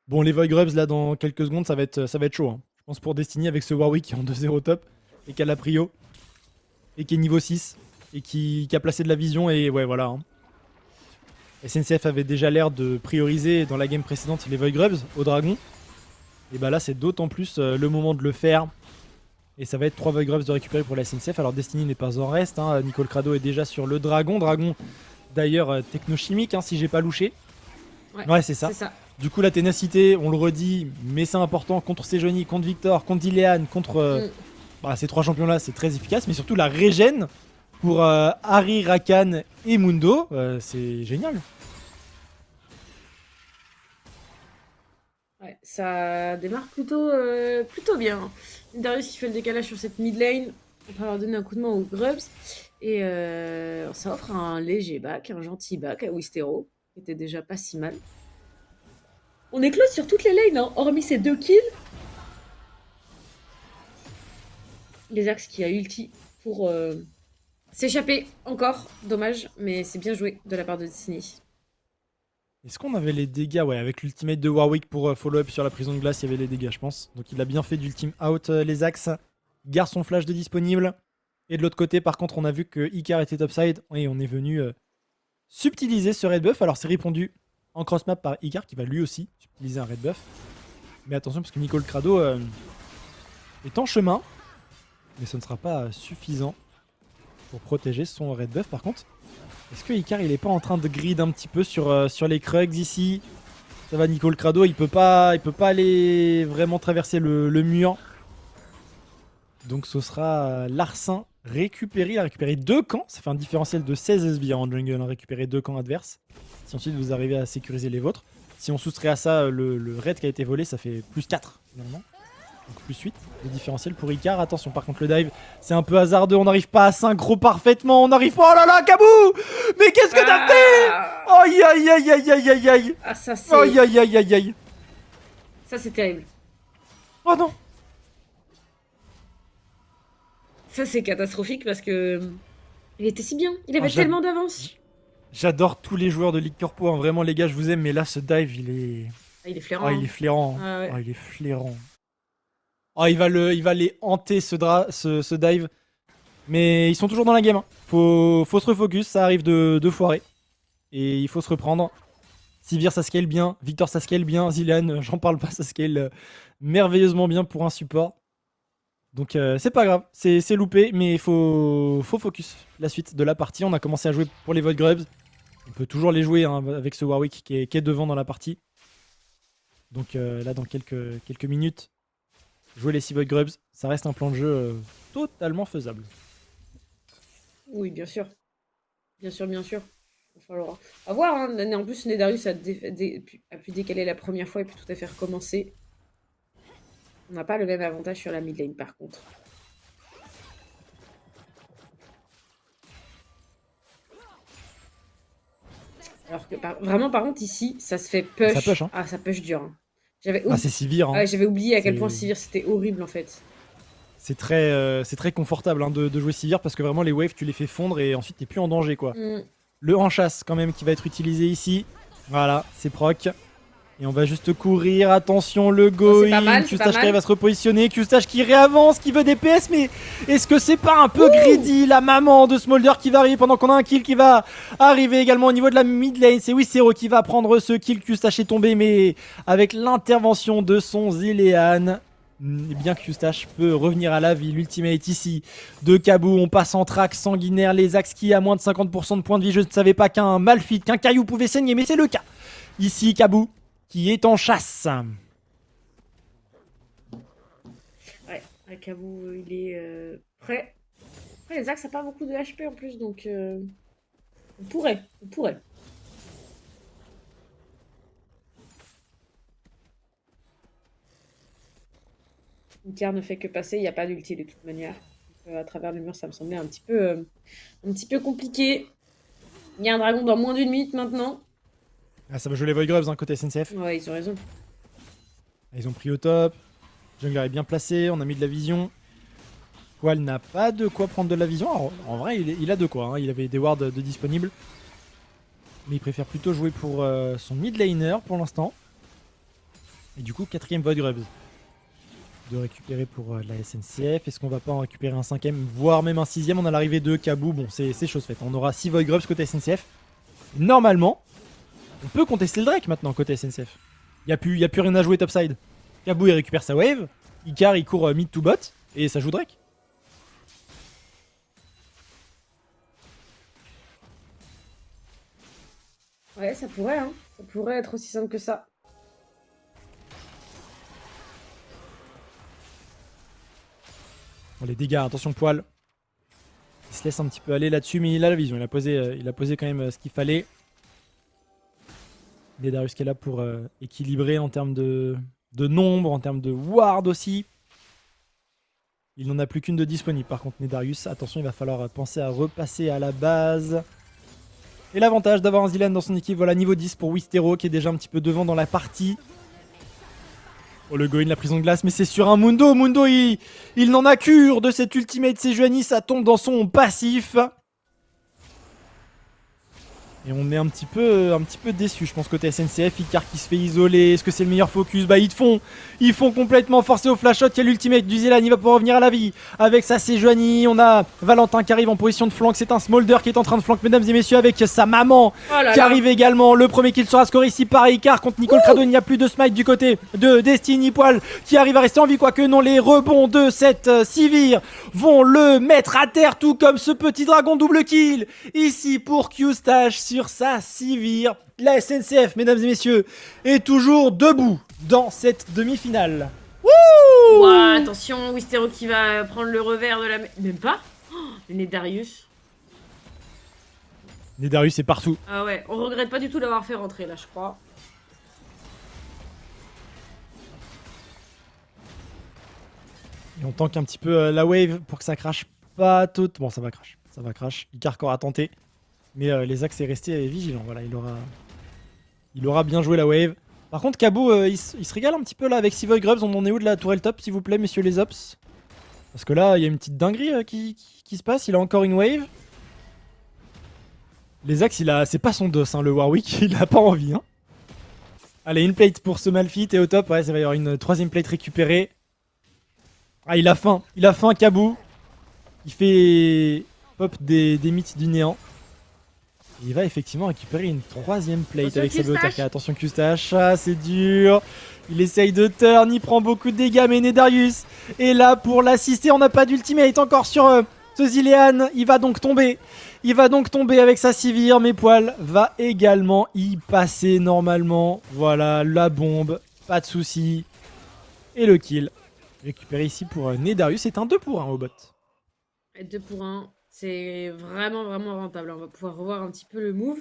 Speaker 1: Bon, les Void Grubs, là, dans quelques secondes, ça va être chaud. Hein. Je pense pour Destiny avec ce Warwick qui est en 2-0 top et qui a la prio et qui est niveau 6 et qui a placé de la vision. Et ouais, voilà. Hein. SNCF avait déjà l'air de prioriser dans la game précédente les Void Grubs au dragon. Et bah là, c'est d'autant plus le moment de le faire. Et ça va être 3 Void Grubs de récupérer pour la SNCF. Alors Destiny n'est pas en reste. Hein. Nicole Crado est déjà sur le dragon. Dragon, d'ailleurs, technochimique, hein, si j'ai pas louché. Ouais, c'est ça. Du coup, la ténacité, on le redit, mais c'est important contre Sejuani, contre Victor, contre Dilean, contre ces 3 champions-là, c'est très efficace. Mais surtout, la régène pour Ahri, Rakan et Mundo, c'est génial.
Speaker 2: Ouais, ça démarre plutôt bien. Darius qui fait le décalage sur cette mid lane. On va leur donner un coup de main aux Grubs. Et ça offre un léger back, un gentil back à Wistero, qui était déjà pas si mal. On est close sur toutes les lanes, hein, hormis ces 2 kills. Les axes qui a ulti pour s'échapper encore. Dommage, mais c'est bien joué de la part de Destiny.
Speaker 1: Est-ce qu'on avait les dégâts? Ouais, avec l'ultimate de Warwick pour follow-up sur la prison de glace, il y avait les dégâts, je pense. Donc il a bien fait d'ultime out les axes. Il garde son flash de disponible. Et de l'autre côté, par contre, on a vu que Icar était topside. Et on est venu subtiliser ce red buff. Alors c'est répondu en cross-map par Icar qui va lui aussi subtiliser un red buff. Mais attention parce que Nicole Crado est en chemin. Mais ce ne sera pas suffisant pour protéger son red buff. Par contre, est-ce que Icar il est pas en train de grid un petit peu sur les Krugs ici? Ça va, Nicole Crado, il peut pas aller vraiment traverser le mur. Donc ce sera Larcin récupéré. Il a récupéré 2 camps. Ça fait un différentiel de 16 sbires en jungle. Récupérer 2 camps adverses. Si ensuite vous arrivez à sécuriser les vôtres. Si on soustrait à ça le raid qui a été volé, ça fait plus 4 finalement. Donc plus 8 de différentiel pour Icar. Attention, par contre, le dive, c'est un peu hasardeux. On n'arrive pas à synchro parfaitement. On n'arrive pas. Oh là là, Kabou! Mais qu'est-ce que t'as fait? Aïe aïe aïe aïe aïe aïe aïe.
Speaker 2: Ah, ça c'est...
Speaker 1: Aïe aïe aïe aïe aïe.
Speaker 2: Ça c'est terrible.
Speaker 1: Oh non.
Speaker 2: Ça c'est catastrophique parce que... Il était si bien. Il avait tellement d'avance.
Speaker 1: J'adore tous les joueurs de Ligue Corpo. Hein. Vraiment, les gars, je vous aime. Mais là, ce dive, il est...
Speaker 2: Ah, il est flairant.
Speaker 1: Ah, il est flairant.
Speaker 2: Ah, ouais.
Speaker 1: Ah, il est flairant. Ah, il va les hanter ce dive. Mais ils sont toujours dans la game. Hein. Faut se refocus, ça arrive de foirer. Et il faut se reprendre. Sivir ça scale bien, Victor ça scale bien, Zilean, j'en parle pas, ça scale merveilleusement bien pour un support. Donc c'est pas grave, c'est loupé, mais il faut focus la suite de la partie. On a commencé à jouer pour les Void Grubs. On peut toujours les jouer hein, avec ce Warwick qui est devant dans la partie. Donc là dans quelques minutes, jouer les 6 Void Grubs, ça reste un plan de jeu totalement faisable.
Speaker 2: Oui, bien sûr. Bien sûr. va falloir à voir, hein. En plus, Nedarius a pu décaler la première fois et puis tout à fait recommencer. On n'a pas le même avantage sur la mid lane, par contre. Alors que vraiment, par contre, ici, ça se fait push.
Speaker 1: Ça push, hein.
Speaker 2: Ah, ça push dur, hein.
Speaker 1: Ah, c'est Sivir, hein.
Speaker 2: Ouais, j'avais oublié à quel point
Speaker 1: C'est-
Speaker 2: Sivir, c'était horrible, en fait.
Speaker 1: C'est très confortable hein, de jouer Sivir parce que vraiment les waves tu les fais fondre et ensuite t'es plus en danger quoi.
Speaker 2: Mm.
Speaker 1: Le en-chasse quand même qui va être utilisé ici. Voilà, c'est proc. Et on va juste courir, attention le
Speaker 2: Oh, c'est pas
Speaker 1: going,
Speaker 2: mal, c'est pas
Speaker 1: Q-Stache qui
Speaker 2: mal.
Speaker 1: arrive à se repositionner, Q-Stache qui réavance, qui veut des PS, mais est-ce que c'est pas un peu greedy la maman de Smolder qui va arriver pendant qu'on a un kill qui va arriver également au niveau de la mid lane. C'est Wissero qui va prendre ce kill, Q-Stache est tombé mais avec l'intervention de son Zilean, eh bien Q-Stache peut revenir à la vie. L'ultimate ici de Kabou, on passe en track sanguinaire, les axes qui à moins de 50% de points de vie. Je ne savais pas qu'un Malphite, qu'un caillou pouvait saigner, mais c'est le cas. Ici Kabou qui est en chasse.
Speaker 2: Ouais, Akabu, il est prêt. Après, les axes, ça n'a pas beaucoup de HP en plus, donc on pourrait. Icar ne fait que passer, il n'y a pas d'ulti de toute manière. Donc, à travers le mur, ça me semblait un petit peu compliqué. Il y a un dragon dans moins d'une minute maintenant.
Speaker 1: Ah, ça va jouer les Void Grubs hein, côté SNCF.
Speaker 2: Ouais, ils ont raison.
Speaker 1: Ils ont pris au top. Jungler est bien placé, on a mis de la vision. Poil n'a pas de quoi prendre de la vision. Alors, en vrai, il a de quoi. Hein. Il avait des wards de disponibles. Mais il préfère plutôt jouer pour son mid laner pour l'instant. Et du coup, 4ème Void Grubs. De récupérer pour la SNCF. Est-ce qu'on va pas en récupérer un 5ème, voire même un 6ème? On a l'arrivée de Kabou. Bon, c'est chose faite. On aura 6 Void Grubs côté SNCF. Normalement, on peut contester le Drake maintenant côté SNCF. Il n'y a plus rien à jouer topside. Kabou il récupère sa wave. Icar il court mid to bot. Et ça joue Drake.
Speaker 2: Ouais, ça pourrait, hein. Ça pourrait être aussi simple que ça.
Speaker 1: Bon, les dégâts, attention Poil. Il se laisse un petit peu aller là-dessus, mais il a la vision. Il a posé quand même ce qu'il fallait. Nedarius qui est là pour équilibrer en termes de nombre, en termes de ward aussi. Il n'en a plus qu'une de disponible. Par contre, Nedarius, attention, il va falloir penser à repasser à la base. Et l'avantage d'avoir un Zilean dans son équipe, voilà, niveau 10 pour Wistero qui est déjà un petit peu devant dans la partie. Oh le Goin, la prison de glace, mais c'est sur un Mundo. Mundo, il n'en a cure de cette ultimate Sejuani, ça tombe dans son passif. Et on est un petit peu déçu, je pense, côté SNCF. Icar qui se fait isoler. Est-ce que c'est le meilleur focus? Bah, ils font complètement forcer au flash shot. Il y a l'ultimate du Zilean. Il va pouvoir revenir à la vie avec sa Sejuani. On a Valentin qui arrive en position de flank. C'est un Smolder qui est en train de flank, mesdames et messieurs, avec sa maman qui arrive également. Le premier kill sera scoré ici par Icar contre Nicole Crado. Il n'y a plus de smite du côté de Destiny. Poil qui arrive à rester en vie, quoique non. Les rebonds de cette Sivir vont le mettre à terre, tout comme ce petit dragon double kill. Ici pour Q-Stache sur sa Sivir. La SNCF, mesdames et messieurs, est toujours debout dans cette demi-finale. Wouh!
Speaker 2: Ouah, attention, Wistero qui va prendre le revers de la... Même pas. Le Nedarius.
Speaker 1: Nedarius est partout.
Speaker 2: Ah ouais, on regrette pas du tout d'avoir fait rentrer là, je crois.
Speaker 1: Et on tank un petit peu la wave pour que ça crache pas tout. Bon, ça va crash. Icar aura tenté. Mais les axes est resté vigilant. Voilà, il aura bien joué la wave. Par contre, Kabou, il se régale un petit peu là avec Sivoy Grubs. On en est où de la tourelle top, s'il vous plaît, messieurs les ops? Parce que là, il y a une petite dinguerie qui se passe. Il a encore une wave. Les axes, c'est pas son dos, hein, le Warwick. Il a pas envie. Hein. Allez, une plate pour ce Malphite. Et au top, ouais, ça va y avoir une 3ème plate récupérée. Ah, il a faim, Kabou. Il fait pop des mythes du néant. Et il va effectivement récupérer une 3ème plate avec sa BOTK. Attention Q-Stache, ah, c'est dur. Il essaye de turn, il prend beaucoup de dégâts, mais Nedarius est là pour l'assister. On n'a pas d'ultimate encore sur ce Zilean. Il va donc tomber. Avec sa Sivir, mais Poil va également y passer normalement. Voilà, la bombe, pas de soucis. Et le kill. Récupéré ici pour Nedarius, c'est un 2 pour 1 au bot.
Speaker 2: 2 pour 1, c'est vraiment rentable. On va pouvoir revoir un petit peu le move.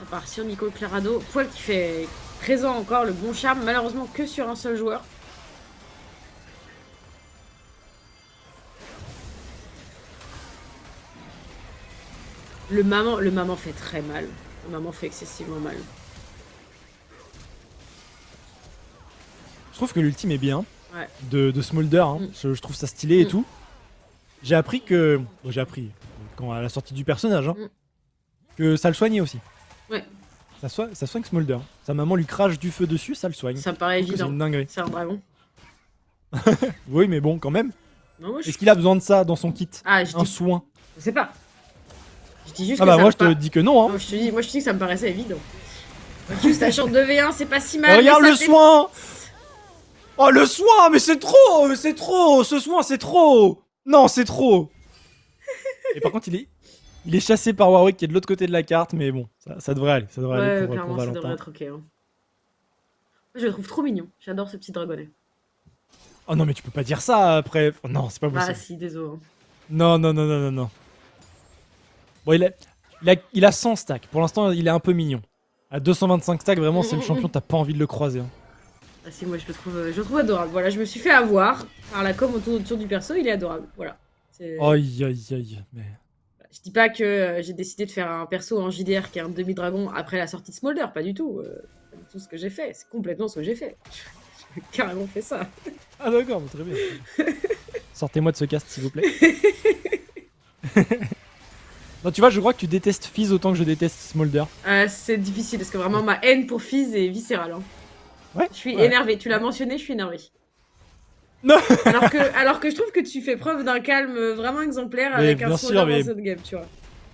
Speaker 2: Ça part sur Nico Clarado. Poil qui fait présent encore le bon charme, malheureusement que sur un seul joueur. Le maman fait très mal. Le maman fait excessivement mal.
Speaker 1: Je trouve que l'ultime est bien
Speaker 2: Ouais.
Speaker 1: de Smolder. Hein. Je trouve ça stylé et tout. J'ai appris que. Bon, j'ai appris quand à la sortie du personnage hein, que ça le soignait aussi.
Speaker 2: Ouais.
Speaker 1: Ça soigne Smolder. Sa maman lui crache du feu dessus, ça le soigne.
Speaker 2: Ça me paraît
Speaker 1: Je trouve que
Speaker 2: évident.
Speaker 1: C'est une dinguerie.
Speaker 2: C'est un dragon.
Speaker 1: Oui, mais bon, quand même.
Speaker 2: Non, moi,
Speaker 1: Est-ce qu'il a besoin de ça dans son kit?
Speaker 2: Ah, je
Speaker 1: Un
Speaker 2: dis...
Speaker 1: soin.
Speaker 2: Je sais pas. Je dis juste
Speaker 1: Ah
Speaker 2: que
Speaker 1: bah
Speaker 2: ça
Speaker 1: moi
Speaker 2: me
Speaker 1: je te dis que non. Hein.
Speaker 2: Non, moi je te dis que ça me paraissait évident. Juste la chante de V1, c'est pas si mal.
Speaker 1: Et regarde
Speaker 2: mais
Speaker 1: le
Speaker 2: ça
Speaker 1: soin. Oh le soin, mais c'est trop, c'est trop. Ce soin c'est trop. Non, c'est trop. Et par contre il est chassé par Warwick qui est de l'autre côté de la carte, mais bon, ça devrait aller. Ça devrait aller pour
Speaker 2: clairement, ça devrait
Speaker 1: Valentin.
Speaker 2: être ok. Hein. Je le trouve trop mignon. J'adore ce petit dragonnet.
Speaker 1: Oh non mais tu peux pas dire ça après. Oh, non, c'est pas possible.
Speaker 2: Ah si, désolé. Hein.
Speaker 1: Non. Bon, il a 100 stacks. Pour l'instant, il est un peu mignon. À 225 stacks, vraiment, c'est le champion, t'as pas envie de le croiser. Hein.
Speaker 2: Ah si, moi je le trouve adorable. Voilà, je me suis fait avoir par la com autour du perso, il est adorable. Voilà.
Speaker 1: Aïe. Mais...
Speaker 2: Je dis pas que j'ai décidé de faire un perso en JDR qui est un demi-dragon après la sortie de Smolder, pas du tout. Pas du tout ce que j'ai fait, c'est complètement ce que j'ai fait. J'ai carrément fait ça.
Speaker 1: Ah d'accord, très bien. Sortez-moi de ce cast, s'il vous plaît. Non, tu vois, je crois que tu détestes Fizz autant que je déteste Smolder.
Speaker 2: C'est difficile parce que vraiment ma haine pour Fizz est viscérale. Hein.
Speaker 1: Ouais.
Speaker 2: Je suis
Speaker 1: ouais.
Speaker 2: énervée, tu l'as mentionné, je suis énervée.
Speaker 1: Non.
Speaker 2: alors que je trouve que tu fais preuve d'un calme vraiment exemplaire
Speaker 1: Mais
Speaker 2: avec un
Speaker 1: bien
Speaker 2: Smolder
Speaker 1: sûr,
Speaker 2: dans
Speaker 1: mais
Speaker 2: cette game, tu vois.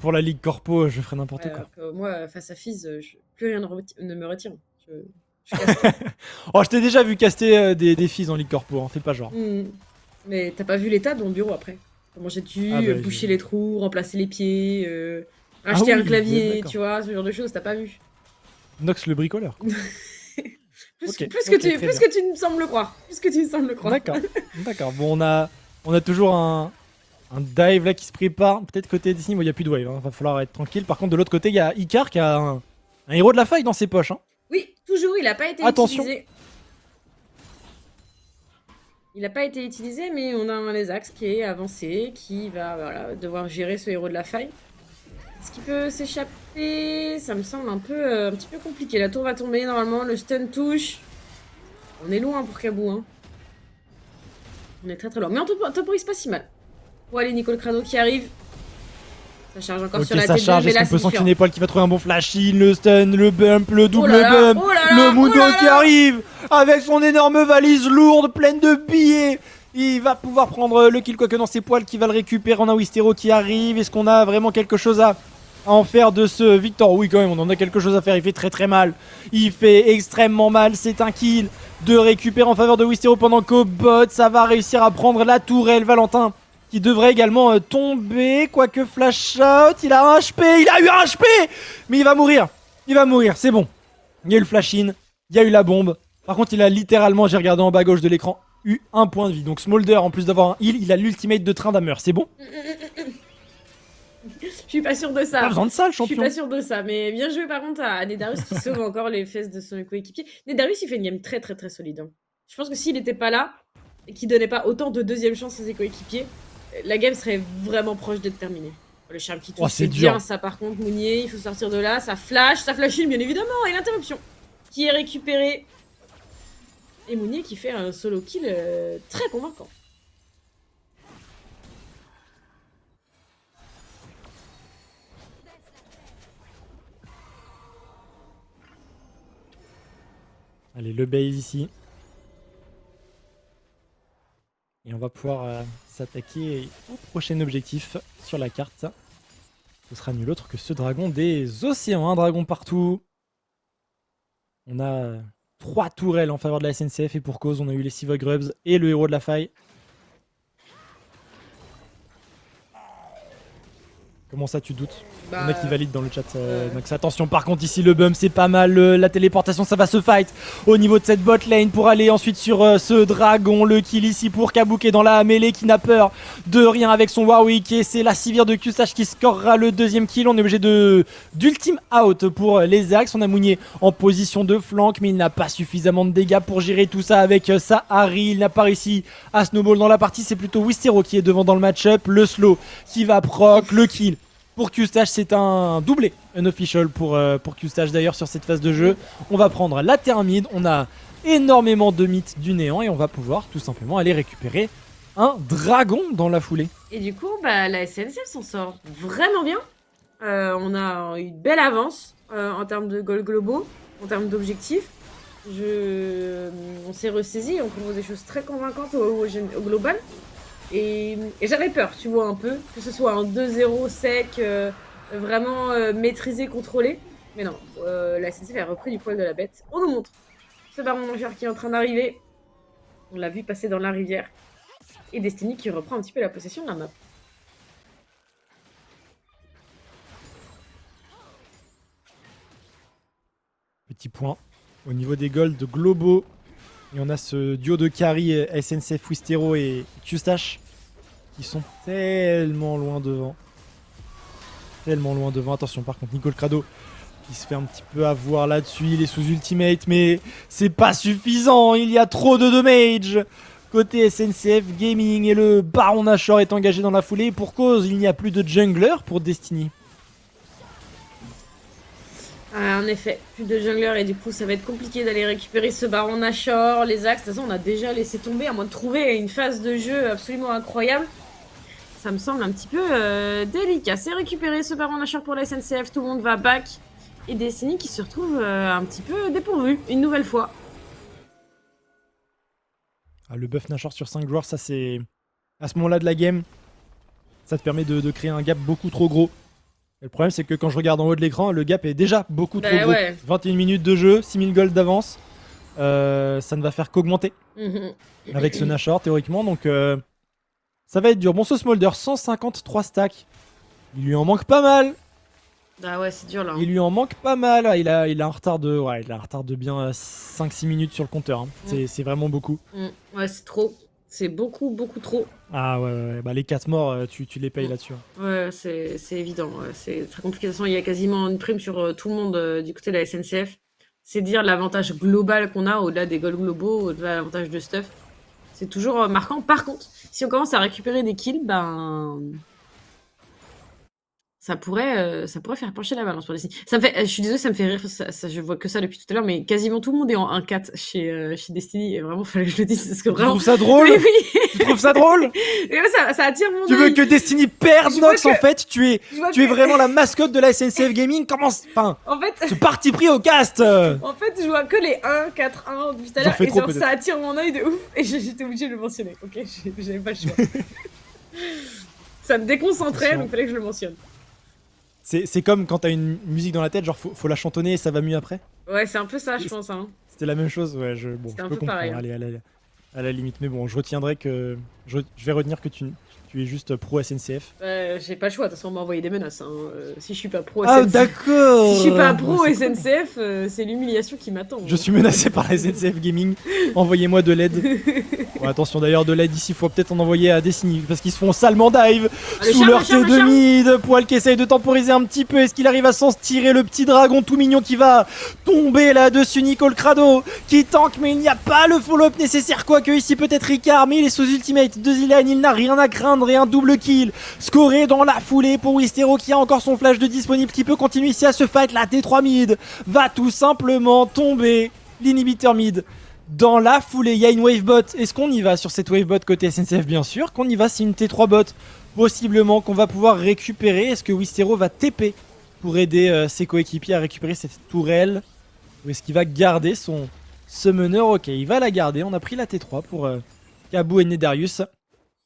Speaker 1: Pour la Ligue Corpo, je ferais n'importe quoi.
Speaker 2: Alors que moi, face à Fizz, plus rien ne me retient. Je casse tout.
Speaker 1: Oh, je t'ai déjà vu caster des Fizz en Ligue Corpo, hein, fais pas genre.
Speaker 2: Mais t'as pas vu l'état de mon bureau après. Comment j'ai dû boucher les trous, remplacer les pieds, acheter un clavier, tu vois, ce genre de choses, t'as pas vu.
Speaker 1: Nox le bricoleur. Quoi.
Speaker 2: Plus que tu me sembles le croire. Plus que tu me sembles le croire.
Speaker 1: D'accord. Bon, on a toujours un dive là qui se prépare. Peut-être côté Disney, il n'y a plus de wave. Hein. Va falloir être tranquille. Par contre, de l'autre côté, il y a Icar qui a un héros de la faille dans ses poches. Hein.
Speaker 2: Oui, toujours, il a pas été utilisé. Il n'a pas été utilisé, mais on a un Lesax qui est avancé, qui va devoir gérer ce héros de la faille. Est-ce qu'il peut s'échapper? Ça me semble un petit peu compliqué. La tour va tomber normalement, le stun touche. On est loin pour Kabou. Hein. On est très très loin. Mais on temporise pas si mal. Bon, allez, Nico Crano qui arrive. Ça charge encore sur la tête.
Speaker 1: Est-ce qu'on peut sanctionner Paul qui va trouver un bon flash-in, le stun, le bump, le double bump, le Mundo qui arrive avec son énorme valise lourde pleine de billets. Il va pouvoir prendre le kill, quoique dans ses poils qui va le récupérer. On a Wistero qui arrive. Est-ce qu'on a vraiment quelque chose à en faire de ce Victor? Oui, quand même, on en a quelque chose à faire. Il fait très très mal. Il fait extrêmement mal. C'est un kill de récupérer en faveur de Wistero pendant qu'au bot, ça va réussir à prendre la tourelle. Valentin qui devrait également tomber, quoique flash out, il a un HP, il a eu un HP, mais il va mourir, c'est bon. Il y a eu le flash in, il y a eu la bombe, par contre il a littéralement, j'ai regardé en bas à gauche de l'écran, eu un point de vie. Donc Smolder, en plus d'avoir un heal, il a l'ultimate de Tryndamere, c'est bon.
Speaker 2: Je suis pas sûr de ça.
Speaker 1: Pas besoin de ça, le champion.
Speaker 2: Je suis pas sûr de ça, mais bien joué par contre à Nedarius qui sauve encore les fesses de son coéquipier. Nedarius il fait une game très très très solide. Hein. Je pense que s'il était pas là, et qu'il donnait pas autant de deuxième chance à ses coéquipiers, la game serait vraiment proche d'être terminée. Le charme qui touche, c'est bien ça par contre, Mounier, il faut sortir de là, ça flash in bien évidemment, et l'interruption qui est récupérée. Et Mounier qui fait un solo kill très convaincant.
Speaker 1: Allez, le base ici. Et on va pouvoir s'attaquer au prochain objectif sur la carte. Ce sera nul autre que ce dragon des océans. Un dragon partout. On a 3 tourelles en faveur de la SNCF et pour cause, on a eu les Sivog Grubs et le héros de la faille. Comment ça, tu doutes?
Speaker 2: Bah,
Speaker 1: Il y en a qui valident dans le chat. Donc attention, par contre, ici, le bump, c'est pas mal. La téléportation, ça va se fight au niveau de cette bot lane pour aller ensuite sur ce dragon. Le kill ici pour Kabou qui est dans la mêlée, qui n'a peur de rien avec son Warwick. Et c'est la Sivir de Q-Stash qui scorera le deuxième kill. On est obligé d'ultime out pour les Axe. On a Mounier en position de flank, mais il n'a pas suffisamment de dégâts pour gérer tout ça avec sa Harry. Il n'a pas réussi à snowball dans la partie. C'est plutôt Wistero qui est devant dans le match-up. Le slow qui va proc, le kill. Pour Q-Stash, c'est un doublé unofficial pour Q-Stash d'ailleurs sur cette phase de jeu. On va prendre la thermide, on a énormément de mythes du néant et on va pouvoir tout simplement aller récupérer un dragon dans la foulée.
Speaker 2: Et du coup, bah, la SNCF s'en sort vraiment bien. On a une belle avance en termes de goals globaux, en termes d'objectifs. On s'est ressaisi, on propose des choses très convaincantes au global. Et j'avais peur, tu vois, un peu, que ce soit un 2-0 sec, vraiment maîtrisé, contrôlé. Mais non, la SNCF a repris du poil de la bête. On nous montre ce baron d'enfer qui est en train d'arriver. On l'a vu passer dans la rivière. Et Destiny qui reprend un petit peu la possession de la map.
Speaker 1: Petit point au niveau des golds globaux. Et on a ce duo de carry SNCF Wistero et Q-Stash qui sont tellement loin devant. Tellement loin devant. Attention, par contre, Nicole Crado qui se fait un petit peu avoir là-dessus. Il est sous ultimate, mais c'est pas suffisant. Il y a trop de damage. Côté SNCF Gaming et le Baron Nashor est engagé dans la foulée. Pour cause, il n'y a plus de jungler pour Destiny.
Speaker 2: En effet, plus de jungler et du coup ça va être compliqué d'aller récupérer ce baron Nashor, les axes. De toute façon on a déjà laissé tomber à moins de trouver une phase de jeu absolument incroyable. Ça me semble un petit peu délicat. C'est récupérer ce baron Nashor pour la SNCF, tout le monde va back. Et Destiny qui se retrouve un petit peu dépourvu une nouvelle fois.
Speaker 1: Ah, le buff Nashor sur 5 joueurs, ça c'est... À ce moment-là de la game, ça te permet de créer un gap beaucoup trop gros. Et le problème c'est que quand je regarde en haut de l'écran, le gap est déjà beaucoup trop gros.
Speaker 2: Ouais.
Speaker 1: 21 minutes de jeu, 6000 gold d'avance. Ça ne va faire qu'augmenter avec ce Nashor théoriquement. Donc ça va être dur. Bon, ce Smolder, 153 stacks. Il lui en manque pas mal.
Speaker 2: Ah ouais, c'est dur là.
Speaker 1: Il lui en manque pas mal. Il a un retard de, il a un retard de bien 5-6 minutes sur le compteur. Hein. C'est vraiment beaucoup.
Speaker 2: Ouais, c'est trop. C'est beaucoup, beaucoup trop.
Speaker 1: Ah ouais. Bah, les 4 morts, tu les payes là-dessus. Hein.
Speaker 2: Ouais, c'est évident. Ouais. C'est très compliqué. De toute façon, il y a quasiment une prime sur tout le monde du côté de la SNCF. C'est dire l'avantage global qu'on a au-delà des goals globaux, au-delà de l'avantage de stuff. C'est toujours marquant. Par contre, si on commence à récupérer des kills, ben... Ça pourrait faire pencher la balance pour Destiny. Ça me fait, je suis désolée, ça me fait rire, ça, je vois que ça depuis tout à l'heure, mais quasiment tout le monde est en 1-4 chez Destiny, et vraiment, fallait que je le dise, parce que
Speaker 1: Tu
Speaker 2: vraiment...
Speaker 1: trouves ça drôle?
Speaker 2: Mais oui.
Speaker 1: Tu trouves ça drôle?
Speaker 2: Et ouais, ça attire mon
Speaker 1: Tu veux
Speaker 2: œil.
Speaker 1: que Destiny perde,
Speaker 2: Je vois
Speaker 1: Nox,
Speaker 2: que-
Speaker 1: en fait? Tu es vraiment la mascotte de la SNCF Gaming? Comment... Enfin,
Speaker 2: En fait,
Speaker 1: ce parti pris au cast
Speaker 2: en fait, je vois que les 1-4-1 depuis tout à
Speaker 1: J'en
Speaker 2: l'heure,
Speaker 1: fais
Speaker 2: et
Speaker 1: trop,
Speaker 2: genre,
Speaker 1: peut-être.
Speaker 2: ça attire mon œil de ouf, et j'étais obligée de le mentionner, ok? J'avais pas le choix. Ça me déconcentrait,
Speaker 1: Attention.
Speaker 2: donc fallait que je le mentionne.
Speaker 1: C'est comme quand t'as une musique dans la tête, genre faut la chantonner et ça va mieux après.
Speaker 2: Ouais, c'est un peu ça, je pense, hein.
Speaker 1: C'était la même chose, ouais, je
Speaker 2: C'était
Speaker 1: peux
Speaker 2: un peu
Speaker 1: comprendre,
Speaker 2: pareil, hein.
Speaker 1: allez, à la limite. Mais bon, je retiendrai que... Je vais retenir que tu es juste pro SNCF.
Speaker 2: J'ai pas le choix, de toute façon, on m'a envoyé des menaces, hein. Si je suis pas pro
Speaker 1: Ah,
Speaker 2: SNCF...
Speaker 1: d'accord.
Speaker 2: Si je suis pas pro
Speaker 1: C'est-
Speaker 2: SNCF, c'est l'humiliation qui m'attend.
Speaker 1: Je suis menacé par la SNCF Gaming. Envoyez-moi de l'aide. Bon, attention d'ailleurs, de l'aide ici, faut peut-être en envoyer à Destiny parce qu'ils se font salement dive
Speaker 2: le
Speaker 1: sous
Speaker 2: charme,
Speaker 1: leur
Speaker 2: le charme, le
Speaker 1: T2
Speaker 2: charme.
Speaker 1: mid. Poil qui essaye de temporiser un petit peu. Est-ce qu'il arrive à s'en tirer? Le petit dragon tout mignon qui va tomber là-dessus. Nicole Crado qui tank, mais il n'y a pas le follow-up nécessaire. Quoique ici, peut-être Ricard, mais il est sous ultimate de Zilan. Il n'a rien à craindre et un double kill scoré dans la foulée pour Wistero qui a encore son flash de disponible, qui peut continuer ici à se fight. La T3 mid va tout simplement tomber. L'inhibiteur mid dans la foulée. Il y a une wave bot. Est-ce qu'on y va sur cette wave bot côté SNCF? Bien sûr qu'on y va. C'est une T3 bot possiblement qu'on va pouvoir récupérer. Est-ce que Wistero va TP pour aider ses coéquipiers à récupérer cette tourelle, ou est-ce qu'il va garder son summoner? Ok, il va la garder. On a pris la T3 pour Kabou et Nedarius,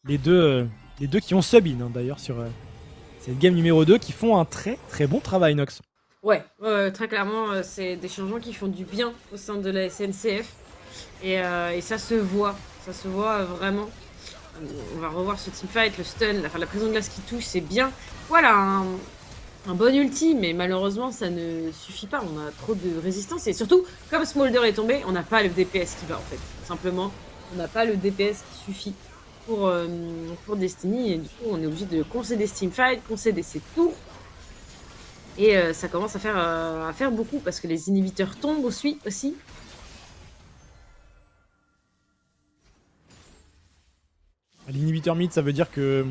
Speaker 1: les deux qui ont sub-in hein, d'ailleurs sur cette game numéro 2, qui font un très très bon travail, Nox.
Speaker 2: Ouais, très clairement, c'est des changements qui font du bien au sein de la SNCF. Et ça se voit vraiment. On va revoir ce teamfight, le stun, la prison de glace qui touche, c'est bien. Voilà, un bon ulti, mais malheureusement, ça ne suffit pas. On a trop de résistance. Et surtout, comme Smolder est tombé, on n'a pas le DPS qui va, en fait. Tout simplement, on n'a pas le DPS qui suffit pour Destiny. Et du coup, on est obligé de concéder ce teamfight, concéder ses tours. Et ça commence à faire beaucoup, parce que les inhibiteurs tombent aussi.
Speaker 1: L'inhibiteur mid, ça veut dire que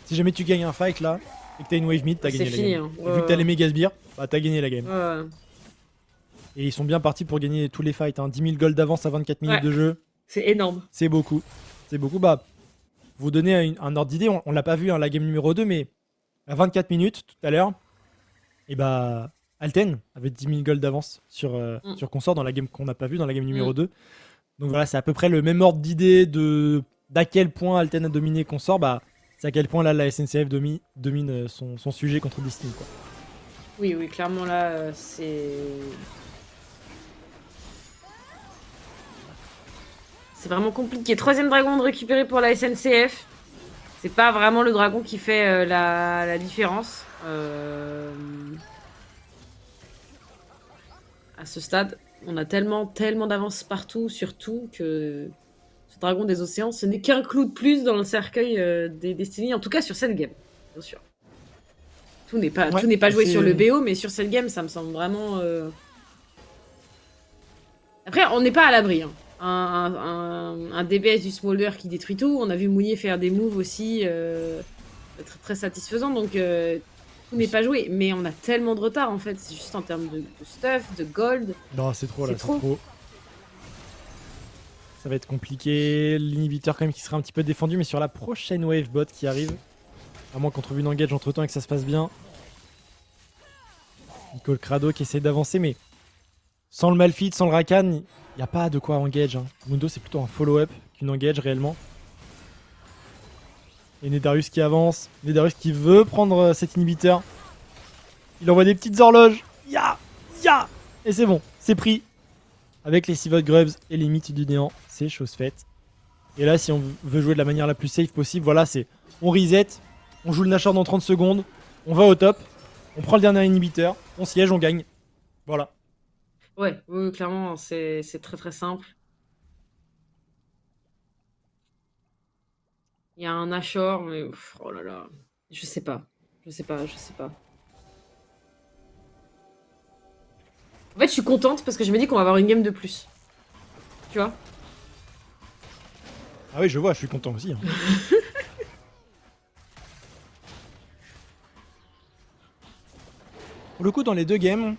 Speaker 1: si jamais tu gagnes un fight là, et que t'as une wave mid, t'as
Speaker 2: C'est
Speaker 1: gagné la
Speaker 2: fini.
Speaker 1: game.
Speaker 2: Hein.
Speaker 1: Et vu que t'as les méga sbires, bah t'as gagné la game.
Speaker 2: Ouais.
Speaker 1: Et ils sont bien partis pour gagner tous les fights. Hein. 10 000 gold d'avance à 24 minutes de jeu.
Speaker 2: C'est énorme.
Speaker 1: C'est beaucoup. C'est beaucoup. Bah, vous donner un ordre d'idée, on l'a pas vu, hein, la game numéro 2, mais à 24 minutes tout à l'heure, et bah, Alten avait 10 000 gold d'avance sur Consort dans la game qu'on n'a pas vu dans la game numéro 2. Donc voilà, c'est à peu près le même ordre d'idée d'à quel point Alten a dominé Consort. Bah, c'est à quel point là la SNCF domine son sujet contre Destiny, quoi.
Speaker 2: Oui, clairement là, c'est vraiment compliqué. 3e dragon de récupérer pour la SNCF. C'est pas vraiment le dragon qui fait la différence à ce stade. On a tellement d'avance partout, surtout que ce dragon des océans, ce n'est qu'un clou de plus dans le cercueil des Destiny, en tout cas sur cette game, bien sûr. Tout n'est pas joué sur le BO, mais sur cette game, ça me semble vraiment... Après, on n'est pas à l'abri. Hein. Un DPS du Smolder qui détruit tout. On a vu Mounier faire des moves aussi très, très satisfaisants, donc tout n'est pas joué. Mais on a tellement de retard, en fait. C'est juste en termes de stuff, de gold.
Speaker 1: Non, c'est trop là, c'est trop. Ça va être compliqué. L'inhibiteur quand même qui sera un petit peu défendu, mais sur la prochaine wave bot qui arrive, à moins qu'on trouve une engage entre temps et que ça se passe bien. Nicole Crado qui essaie d'avancer, mais sans le Malphite, sans le Rakan, il n'y a pas de quoi engage. Hein. Mundo, c'est plutôt un follow-up qu'une engage réellement. Et Nedarius qui avance. Nedarius qui veut prendre cet inhibiteur. Il envoie des petites horloges. Ya! Et c'est bon, c'est pris. Avec les Sivot Grubs et les mythes du néant, c'est chose faite. Et là, si on veut jouer de la manière la plus safe possible, voilà, c'est on reset, on joue le Nashor dans 30 secondes, on va au top, on prend le dernier inhibiteur, on siège, on gagne. Voilà.
Speaker 2: Ouais, oui, clairement, c'est très très simple. Il y a un Nashor, mais oh là là, je sais pas. En fait, je suis contente parce que je me dis qu'on va avoir une game de plus. Tu vois?
Speaker 1: Ah oui, je vois, je suis content aussi. Hein. Pour le coup, dans les deux games,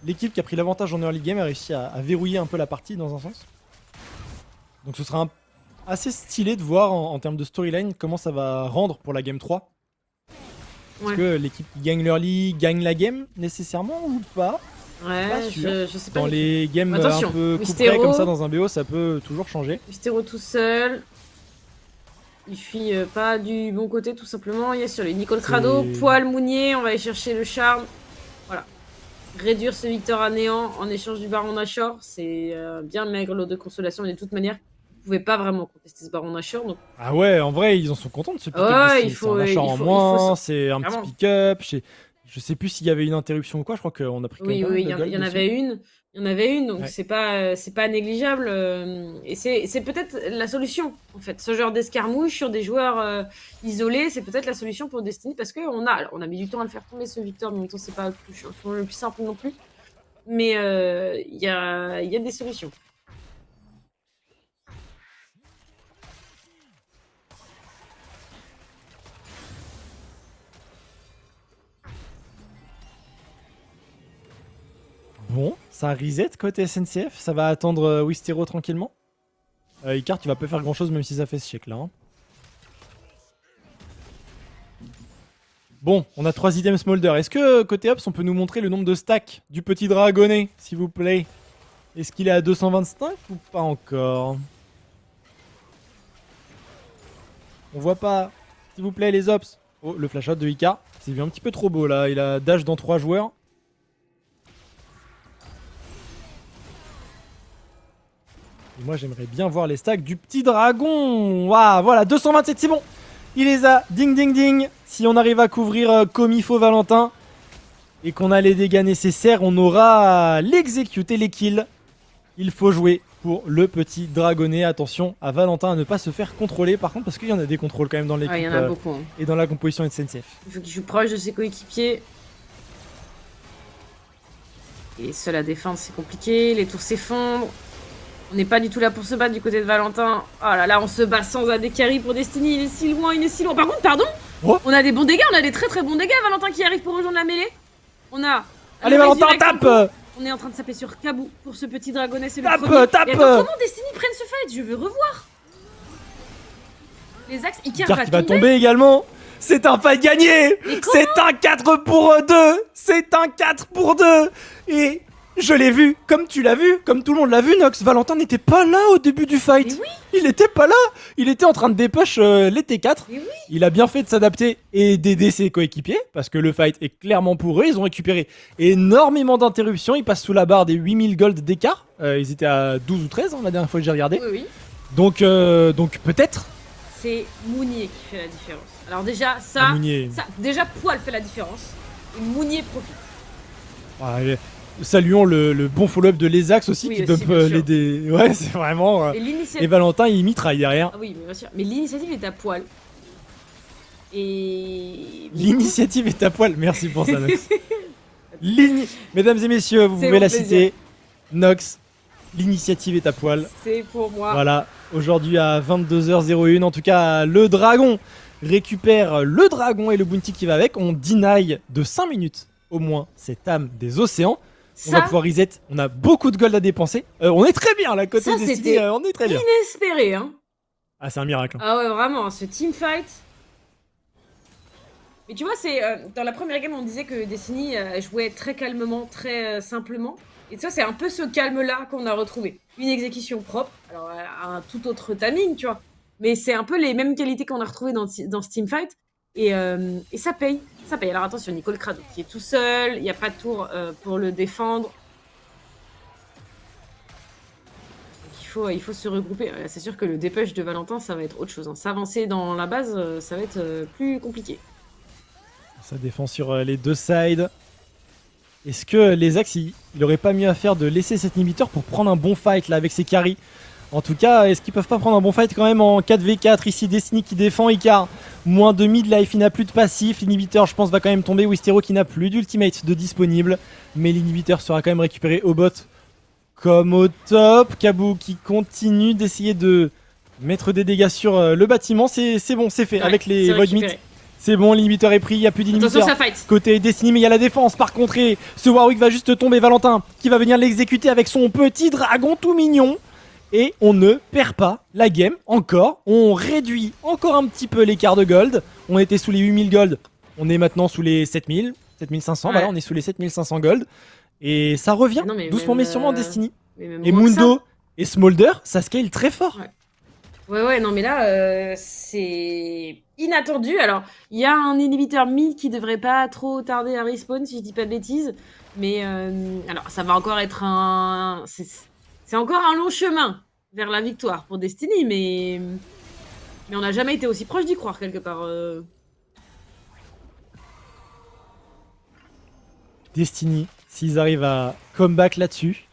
Speaker 1: l'équipe qui a pris l'avantage en early game a réussi à verrouiller un peu la partie dans un sens. Donc ce sera assez stylé de voir en termes de storyline comment ça va rendre pour la game 3. Est-ce que l'équipe qui gagne l'early gagne la game nécessairement ou pas?
Speaker 2: Ouais,
Speaker 1: pas sûr.
Speaker 2: Je sais pas.
Speaker 1: Dans les games
Speaker 2: attention,
Speaker 1: un peu
Speaker 2: Mystéro,
Speaker 1: couperés comme ça dans un BO, ça peut toujours changer.
Speaker 2: Mystéro tout seul. Il fuit pas du bon côté tout simplement. Il y a sur les Nicole Crado, Poil Mounier, on va aller chercher le charme. Voilà. Réduire ce Victor à néant en échange du Baron Nashor, c'est bien maigre lot de consolation, mais de toute manière, vous pouvez pas vraiment contester ce Baron Nashor. Donc...
Speaker 1: Ah ouais, en vrai, ils en sont contents de ce pick-up.
Speaker 2: Ouais,
Speaker 1: c'est un Nashor en moins, c'est un
Speaker 2: Vraiment.
Speaker 1: petit pick-up. Je sais plus s'il y avait une interruption ou quoi, je crois qu'on a pris quand même
Speaker 2: Oui, il y en avait une. Il y en avait une, donc
Speaker 1: ouais.
Speaker 2: c'est pas négligeable. Et c'est peut-être la solution, en fait. Ce genre d'escarmouche sur des joueurs isolés, c'est peut-être la solution pour Destiny, parce qu'on a mis du temps à le faire tomber, ce Victor, mais en même temps, c'est pas le plus simple non plus. Mais il y a des solutions.
Speaker 1: Bon, ça reset côté SNCF, ça va attendre Wistero tranquillement. Icar, tu vas pas faire grand chose même si ça fait ce check là. Hein. Bon, on a 3 items Smolder. Est-ce que côté Ops, on peut nous montrer le nombre de stacks du petit dragonnet, s'il vous plaît? Est-ce qu'il est à 225 ou pas encore? On voit pas. S'il vous plaît, les Ops. Oh, le flash out de Icar. C'est vu un petit peu trop beau là. Il a dash dans 3 joueurs. Et moi, j'aimerais bien voir les stacks du petit dragon. Waouh, voilà, 227, c'est bon. Il les a. Ding, ding, ding. Si on arrive à couvrir comme il faut Valentin et qu'on a les dégâts nécessaires, on aura l'exécuter les kills. Il faut jouer pour le petit dragonnet. Attention à Valentin à ne pas se faire contrôler par contre, parce qu'il y en a des contrôles quand même dans l'équipe
Speaker 2: Il y en a beaucoup. Hein.
Speaker 1: et dans la composition SNCF.
Speaker 2: Il faut qu'il joue proche de ses coéquipiers. Il est seul à défendre, c'est compliqué. Les tours s'effondrent. On n'est pas du tout là pour se battre du côté de Valentin. Oh là là, on se bat sans AD carry pour Destiny. Il est si loin, il est si loin. Par contre, pardon, on a des bons dégâts, on a des très très bons dégâts. Valentin qui arrive pour rejoindre la mêlée. On a...
Speaker 1: Allez Valentin, tape.
Speaker 2: On est en train de taper sur Kabou pour ce petit dragonnet, c'est le
Speaker 1: tape,
Speaker 2: premier.
Speaker 1: tape.
Speaker 2: Et attends, comment Destiny prenne ce fight? Je veux revoir. Les axes, Icar
Speaker 1: qui va tomber également. C'est un fight gagné. C'est un 4 pour 2. C'est un 4 pour 2. Et je l'ai vu, comme tu l'as vu, comme tout le monde l'a vu, Nox. Valentin n'était pas là au début du fight.
Speaker 2: Oui.
Speaker 1: Il était pas là. Il était en train de dépush les T4.
Speaker 2: Oui.
Speaker 1: Il a bien fait de s'adapter et d'aider ses coéquipiers parce que le fight est clairement pour eux. Ils ont récupéré énormément d'interruptions. Ils passent sous la barre des 8000 gold d'écart. Ils étaient à 12 ou 13 la dernière fois que j'ai regardé.
Speaker 2: Oui.
Speaker 1: Donc peut-être.
Speaker 2: C'est Mounier qui fait la différence. Alors déjà, ça déjà Poil fait la différence. Et Mounier profite.
Speaker 1: Saluons le bon follow-up de Lesax aussi qui dope l'aider. Ouais, c'est vraiment. Et Valentin il mitraille derrière.
Speaker 2: Ah oui, mais bien sûr. Mais l'initiative est à Poil. Et.
Speaker 1: L'initiative est à Poil. Merci pour ça, Nox. Mesdames et messieurs, vous pouvez la citer. Nox, l'initiative est à Poil.
Speaker 2: C'est pour moi.
Speaker 1: Voilà. Aujourd'hui à 22h01, en tout cas, le dragon récupère le dragon et le bounty qui va avec. On deny de 5 minutes au moins cette âme des océans. On va pouvoir reset. On a beaucoup de gold à dépenser. On est très bien là, côté Destiny. On est très bien.
Speaker 2: Inespéré, hein.
Speaker 1: Ah, c'est un miracle.
Speaker 2: Ah ouais, vraiment, ce teamfight. Mais tu vois, c'est dans la première game, on disait que Destiny jouait très calmement, très simplement. Et ça, c'est un peu ce calme-là qu'on a retrouvé. Une exécution propre, alors un tout autre timing, tu vois. Mais c'est un peu les mêmes qualités qu'on a retrouvées dans ce teamfight. Et ça paye. Ça paye. Alors attention, Nicole Crado qui est tout seul. Il n'y a pas de tour pour le défendre. Donc il faut se regrouper. C'est sûr que le dépush de Valentin, ça va être autre chose. Hein. S'avancer dans la base, ça va être plus compliqué.
Speaker 1: Ça défend sur les deux sides. Est-ce que les axes, il aurait pas mieux à faire de laisser cet inhibiteur pour prendre un bon fight là avec ses carries? En tout cas, est-ce qu'ils peuvent pas prendre un bon fight quand même en 4v4? Ici, Destiny qui défend, Icar. Moins de mid life, il n'a plus de passif. L'inhibiteur, je pense, va quand même tomber. Wistero qui n'a plus d'ultimate de disponible. Mais l'inhibiteur sera quand même récupéré au bot comme au top. Kabou qui continue d'essayer de mettre des dégâts sur le bâtiment. C'est bon, c'est fait. Ouais, avec les Void Meat. C'est bon, l'inhibiteur est pris, il n'y a plus d'inhibiteur. Côté Destiny, mais il y a la défense. Par contre, et ce Warwick va juste tomber. Valentin qui va venir l'exécuter avec son petit dragon tout mignon. Et on ne perd pas la game encore. On réduit encore un petit peu l'écart de gold. On était sous les 8000 gold. On est maintenant sous les 7000, 7500. Ouais. Voilà, on est sous les 7500 gold. Et ça revient doucement mais sûrement en Destiny. Et Mundo et Smolder, ça scale très fort.
Speaker 2: Ouais, non mais là, c'est inattendu. Alors, il y a un inhibiteur mid qui devrait pas trop tarder à respawn, si je dis pas de bêtises. Mais, alors, ça va encore être un... C'est encore un long chemin vers la victoire pour Destiny, mais on n'a jamais été aussi proche d'y croire, quelque part.
Speaker 1: Destiny, s'ils arrivent à comeback là-dessus...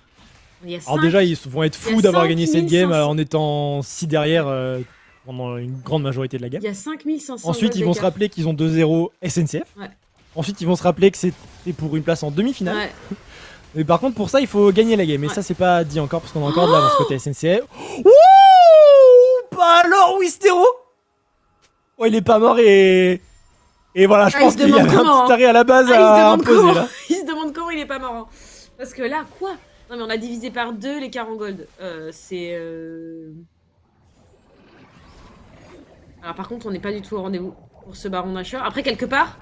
Speaker 1: Alors déjà, ils vont être fous d'avoir gagné cette game en étant si derrière pendant une grande majorité de la game.
Speaker 2: Il y a 5500.
Speaker 1: Ensuite, ils vont se rappeler qu'ils ont 2-0 SNCF. Ouais. Ensuite, ils vont se rappeler que c'était pour une place en demi-finale. Ouais. Mais par contre, pour ça, il faut gagner la game. Et ça, c'est pas dit encore parce qu'on a encore de l'avance côté SNCF. Ouh, bah alors, Wistero. Oh, il est pas mort et voilà, je pense qu'il y avait un petit arrêt à la base à imposer là.
Speaker 2: Il se demande comment il est pas mort. Hein. Parce que là, quoi? Non mais on a divisé par 2 l'écart en gold. C'est... Alors par contre, on n'est pas du tout au rendez-vous pour ce Baron Nashor. Après, quelque part,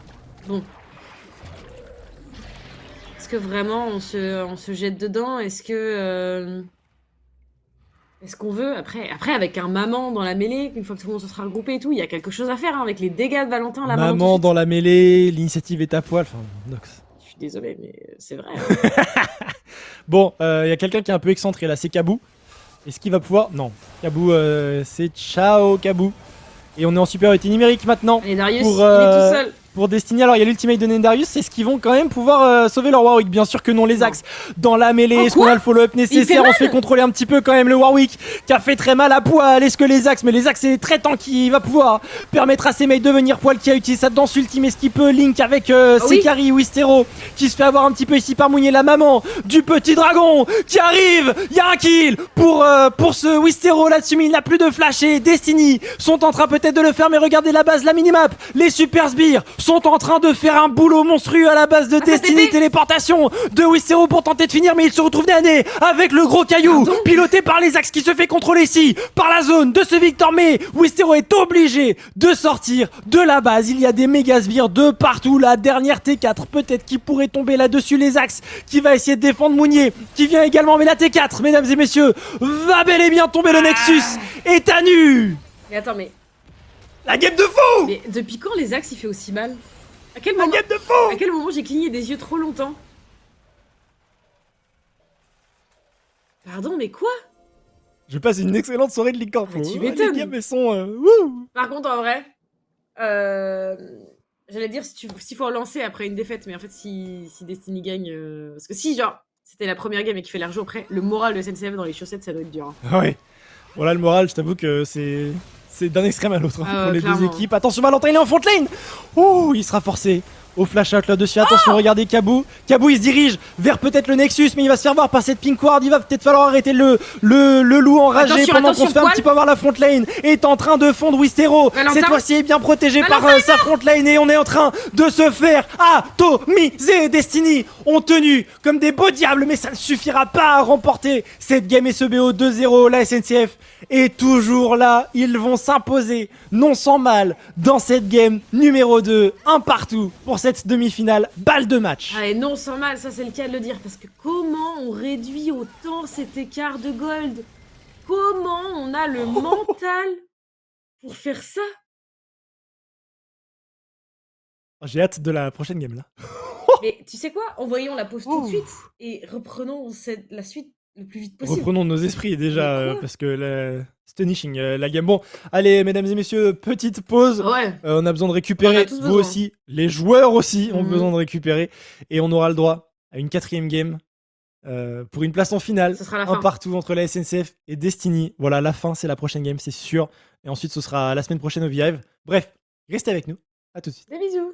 Speaker 2: bon... Est-ce que vraiment on se jette dedans? Est-ce que... Est-ce qu'on veut après avec un maman dans la mêlée, une fois que tout le monde se sera regroupé et tout, il y a quelque chose à faire hein, avec les dégâts de Valentin. La
Speaker 1: maman dans la mêlée, l'initiative est à poil. Enfin, Nox.
Speaker 2: Je suis désolé, mais c'est vrai. Hein.
Speaker 1: Bon, y a quelqu'un qui est un peu excentré là, c'est Kabou. Est-ce qu'il va pouvoir... Non. Kabou, c'est ciao Kabou. Et on est en supériorité numérique maintenant.
Speaker 2: Allez, Darius,
Speaker 1: Pour,
Speaker 2: il est tout seul.
Speaker 1: pour Destiny. Alors il y a l'ultimate de Nendarius, est-ce qu'ils vont quand même pouvoir sauver leur Warwick? Bien sûr que non, les
Speaker 2: Non.
Speaker 1: axes dans la mêlée,
Speaker 2: Oh,
Speaker 1: est-ce qu'on
Speaker 2: quoi
Speaker 1: a le follow-up nécessaire?
Speaker 2: fait
Speaker 1: On se fait contrôler un petit peu quand même le Warwick qui a fait très mal à poil. Est-ce que les axes, mais les axes c'est très tanky, il va pouvoir permettre à ses mates de venir poil qui a utilisé sa danse ultime, est-ce qu'il peut link avec
Speaker 2: oui.
Speaker 1: Sekari Wistero qui se fait avoir un petit peu ici par Mounier, la maman du petit dragon qui arrive. Il y a un kill pour ce Wistero là-dessus, mais il n'a plus de flash et Destiny sont en train peut-être de le faire, mais regardez la base, la minimap, les super sbires sont en train de faire un boulot monstrueux à la base de Destiny, téléportation de Wistero pour tenter de finir, mais il se retrouve nez à nez avec le gros caillou, piloté par les axes qui se fait contrôler ici par la zone de ce Victor, mais Wistero est obligé de sortir de la base. Il y a des méga sbires de partout, la dernière T4 peut-être qui pourrait tomber là-dessus, les axes qui va essayer de défendre Mounier, qui vient également, mais la T4, mesdames et messieurs, va bel et bien tomber, le Nexus est à nu.
Speaker 2: Mais attends, mais
Speaker 1: La game de fou.
Speaker 2: depuis quand les axes il fait aussi mal? À quel
Speaker 1: La
Speaker 2: moment,
Speaker 1: game de fou.
Speaker 2: à quel moment j'ai cligné des yeux trop longtemps? Pardon, mais quoi?
Speaker 1: Je passe une excellente soirée de League Corpo.
Speaker 2: Mais tu
Speaker 1: Les
Speaker 2: m'étonnes.
Speaker 1: games, elles sont... wouh.
Speaker 2: Par contre, en vrai, j'allais dire s'il faut relancer après une défaite, mais en fait, si Destiny gagne. Parce que si, genre, c'était la première game et qu'il fait l'air après, le moral de SNCF dans les chaussettes, ça doit être dur. Hein.
Speaker 1: Ah ouais. Voilà, le moral, je t'avoue que c'est d'un extrême à l'autre hein,
Speaker 2: Ah
Speaker 1: pour les deux
Speaker 2: clairement.
Speaker 1: équipes. Attention, Valentin, il est en front lane. Ouh, il sera forcé au flash out là-dessus. Attention, regardez Kabou. Kabou, il se dirige vers peut-être le Nexus, mais il va se faire voir par cette pink ward. Il va peut-être falloir arrêter le loup enragé
Speaker 2: Attention,
Speaker 1: pendant qu'on
Speaker 2: attention,
Speaker 1: se fait un
Speaker 2: poil.
Speaker 1: petit peu avoir la front lane. Est en train de fondre Wistero.
Speaker 2: Valentin.
Speaker 1: Cette fois-ci, il est bien protégé par
Speaker 2: Valentin,
Speaker 1: sa front lane et on est en train de se faire atomiser. Destiny ont tenu comme des beaux diables, mais ça ne suffira pas à remporter cette game SEBO 2-0. La SNCF est toujours là. Ils vont s'imposer, non sans mal, dans cette game numéro 2. Un partout pour cette demi-finale. Balle de match.
Speaker 2: Ah, et non, sans mal, ça c'est le cas de le dire. Parce que comment on réduit autant cet écart de gold? Comment on a le mental pour faire ça?
Speaker 1: J'ai hâte de la prochaine game là.
Speaker 2: Mais tu sais quoi? Envoyons la pause tout de suite et reprenons la suite le plus vite possible.
Speaker 1: Reprenons nos esprits déjà,
Speaker 2: Mais quoi
Speaker 1: parce que astonishing la game. Bon, allez, mesdames et messieurs, petite pause.
Speaker 2: Ouais.
Speaker 1: On a besoin de
Speaker 2: On
Speaker 1: récupérer,
Speaker 2: a tous
Speaker 1: vous
Speaker 2: besoin.
Speaker 1: aussi, les joueurs aussi ont
Speaker 2: Mhm.
Speaker 1: besoin de récupérer. Et on aura le droit à une 4ème game pour une place en finale.
Speaker 2: Ce sera la
Speaker 1: Un
Speaker 2: fin.
Speaker 1: partout entre la SNCF et Destiny. Voilà, la fin, c'est la prochaine game, c'est sûr. Et ensuite, ce sera la semaine prochaine au Vive. Bref, restez avec nous. À tout de suite.
Speaker 2: Des bisous.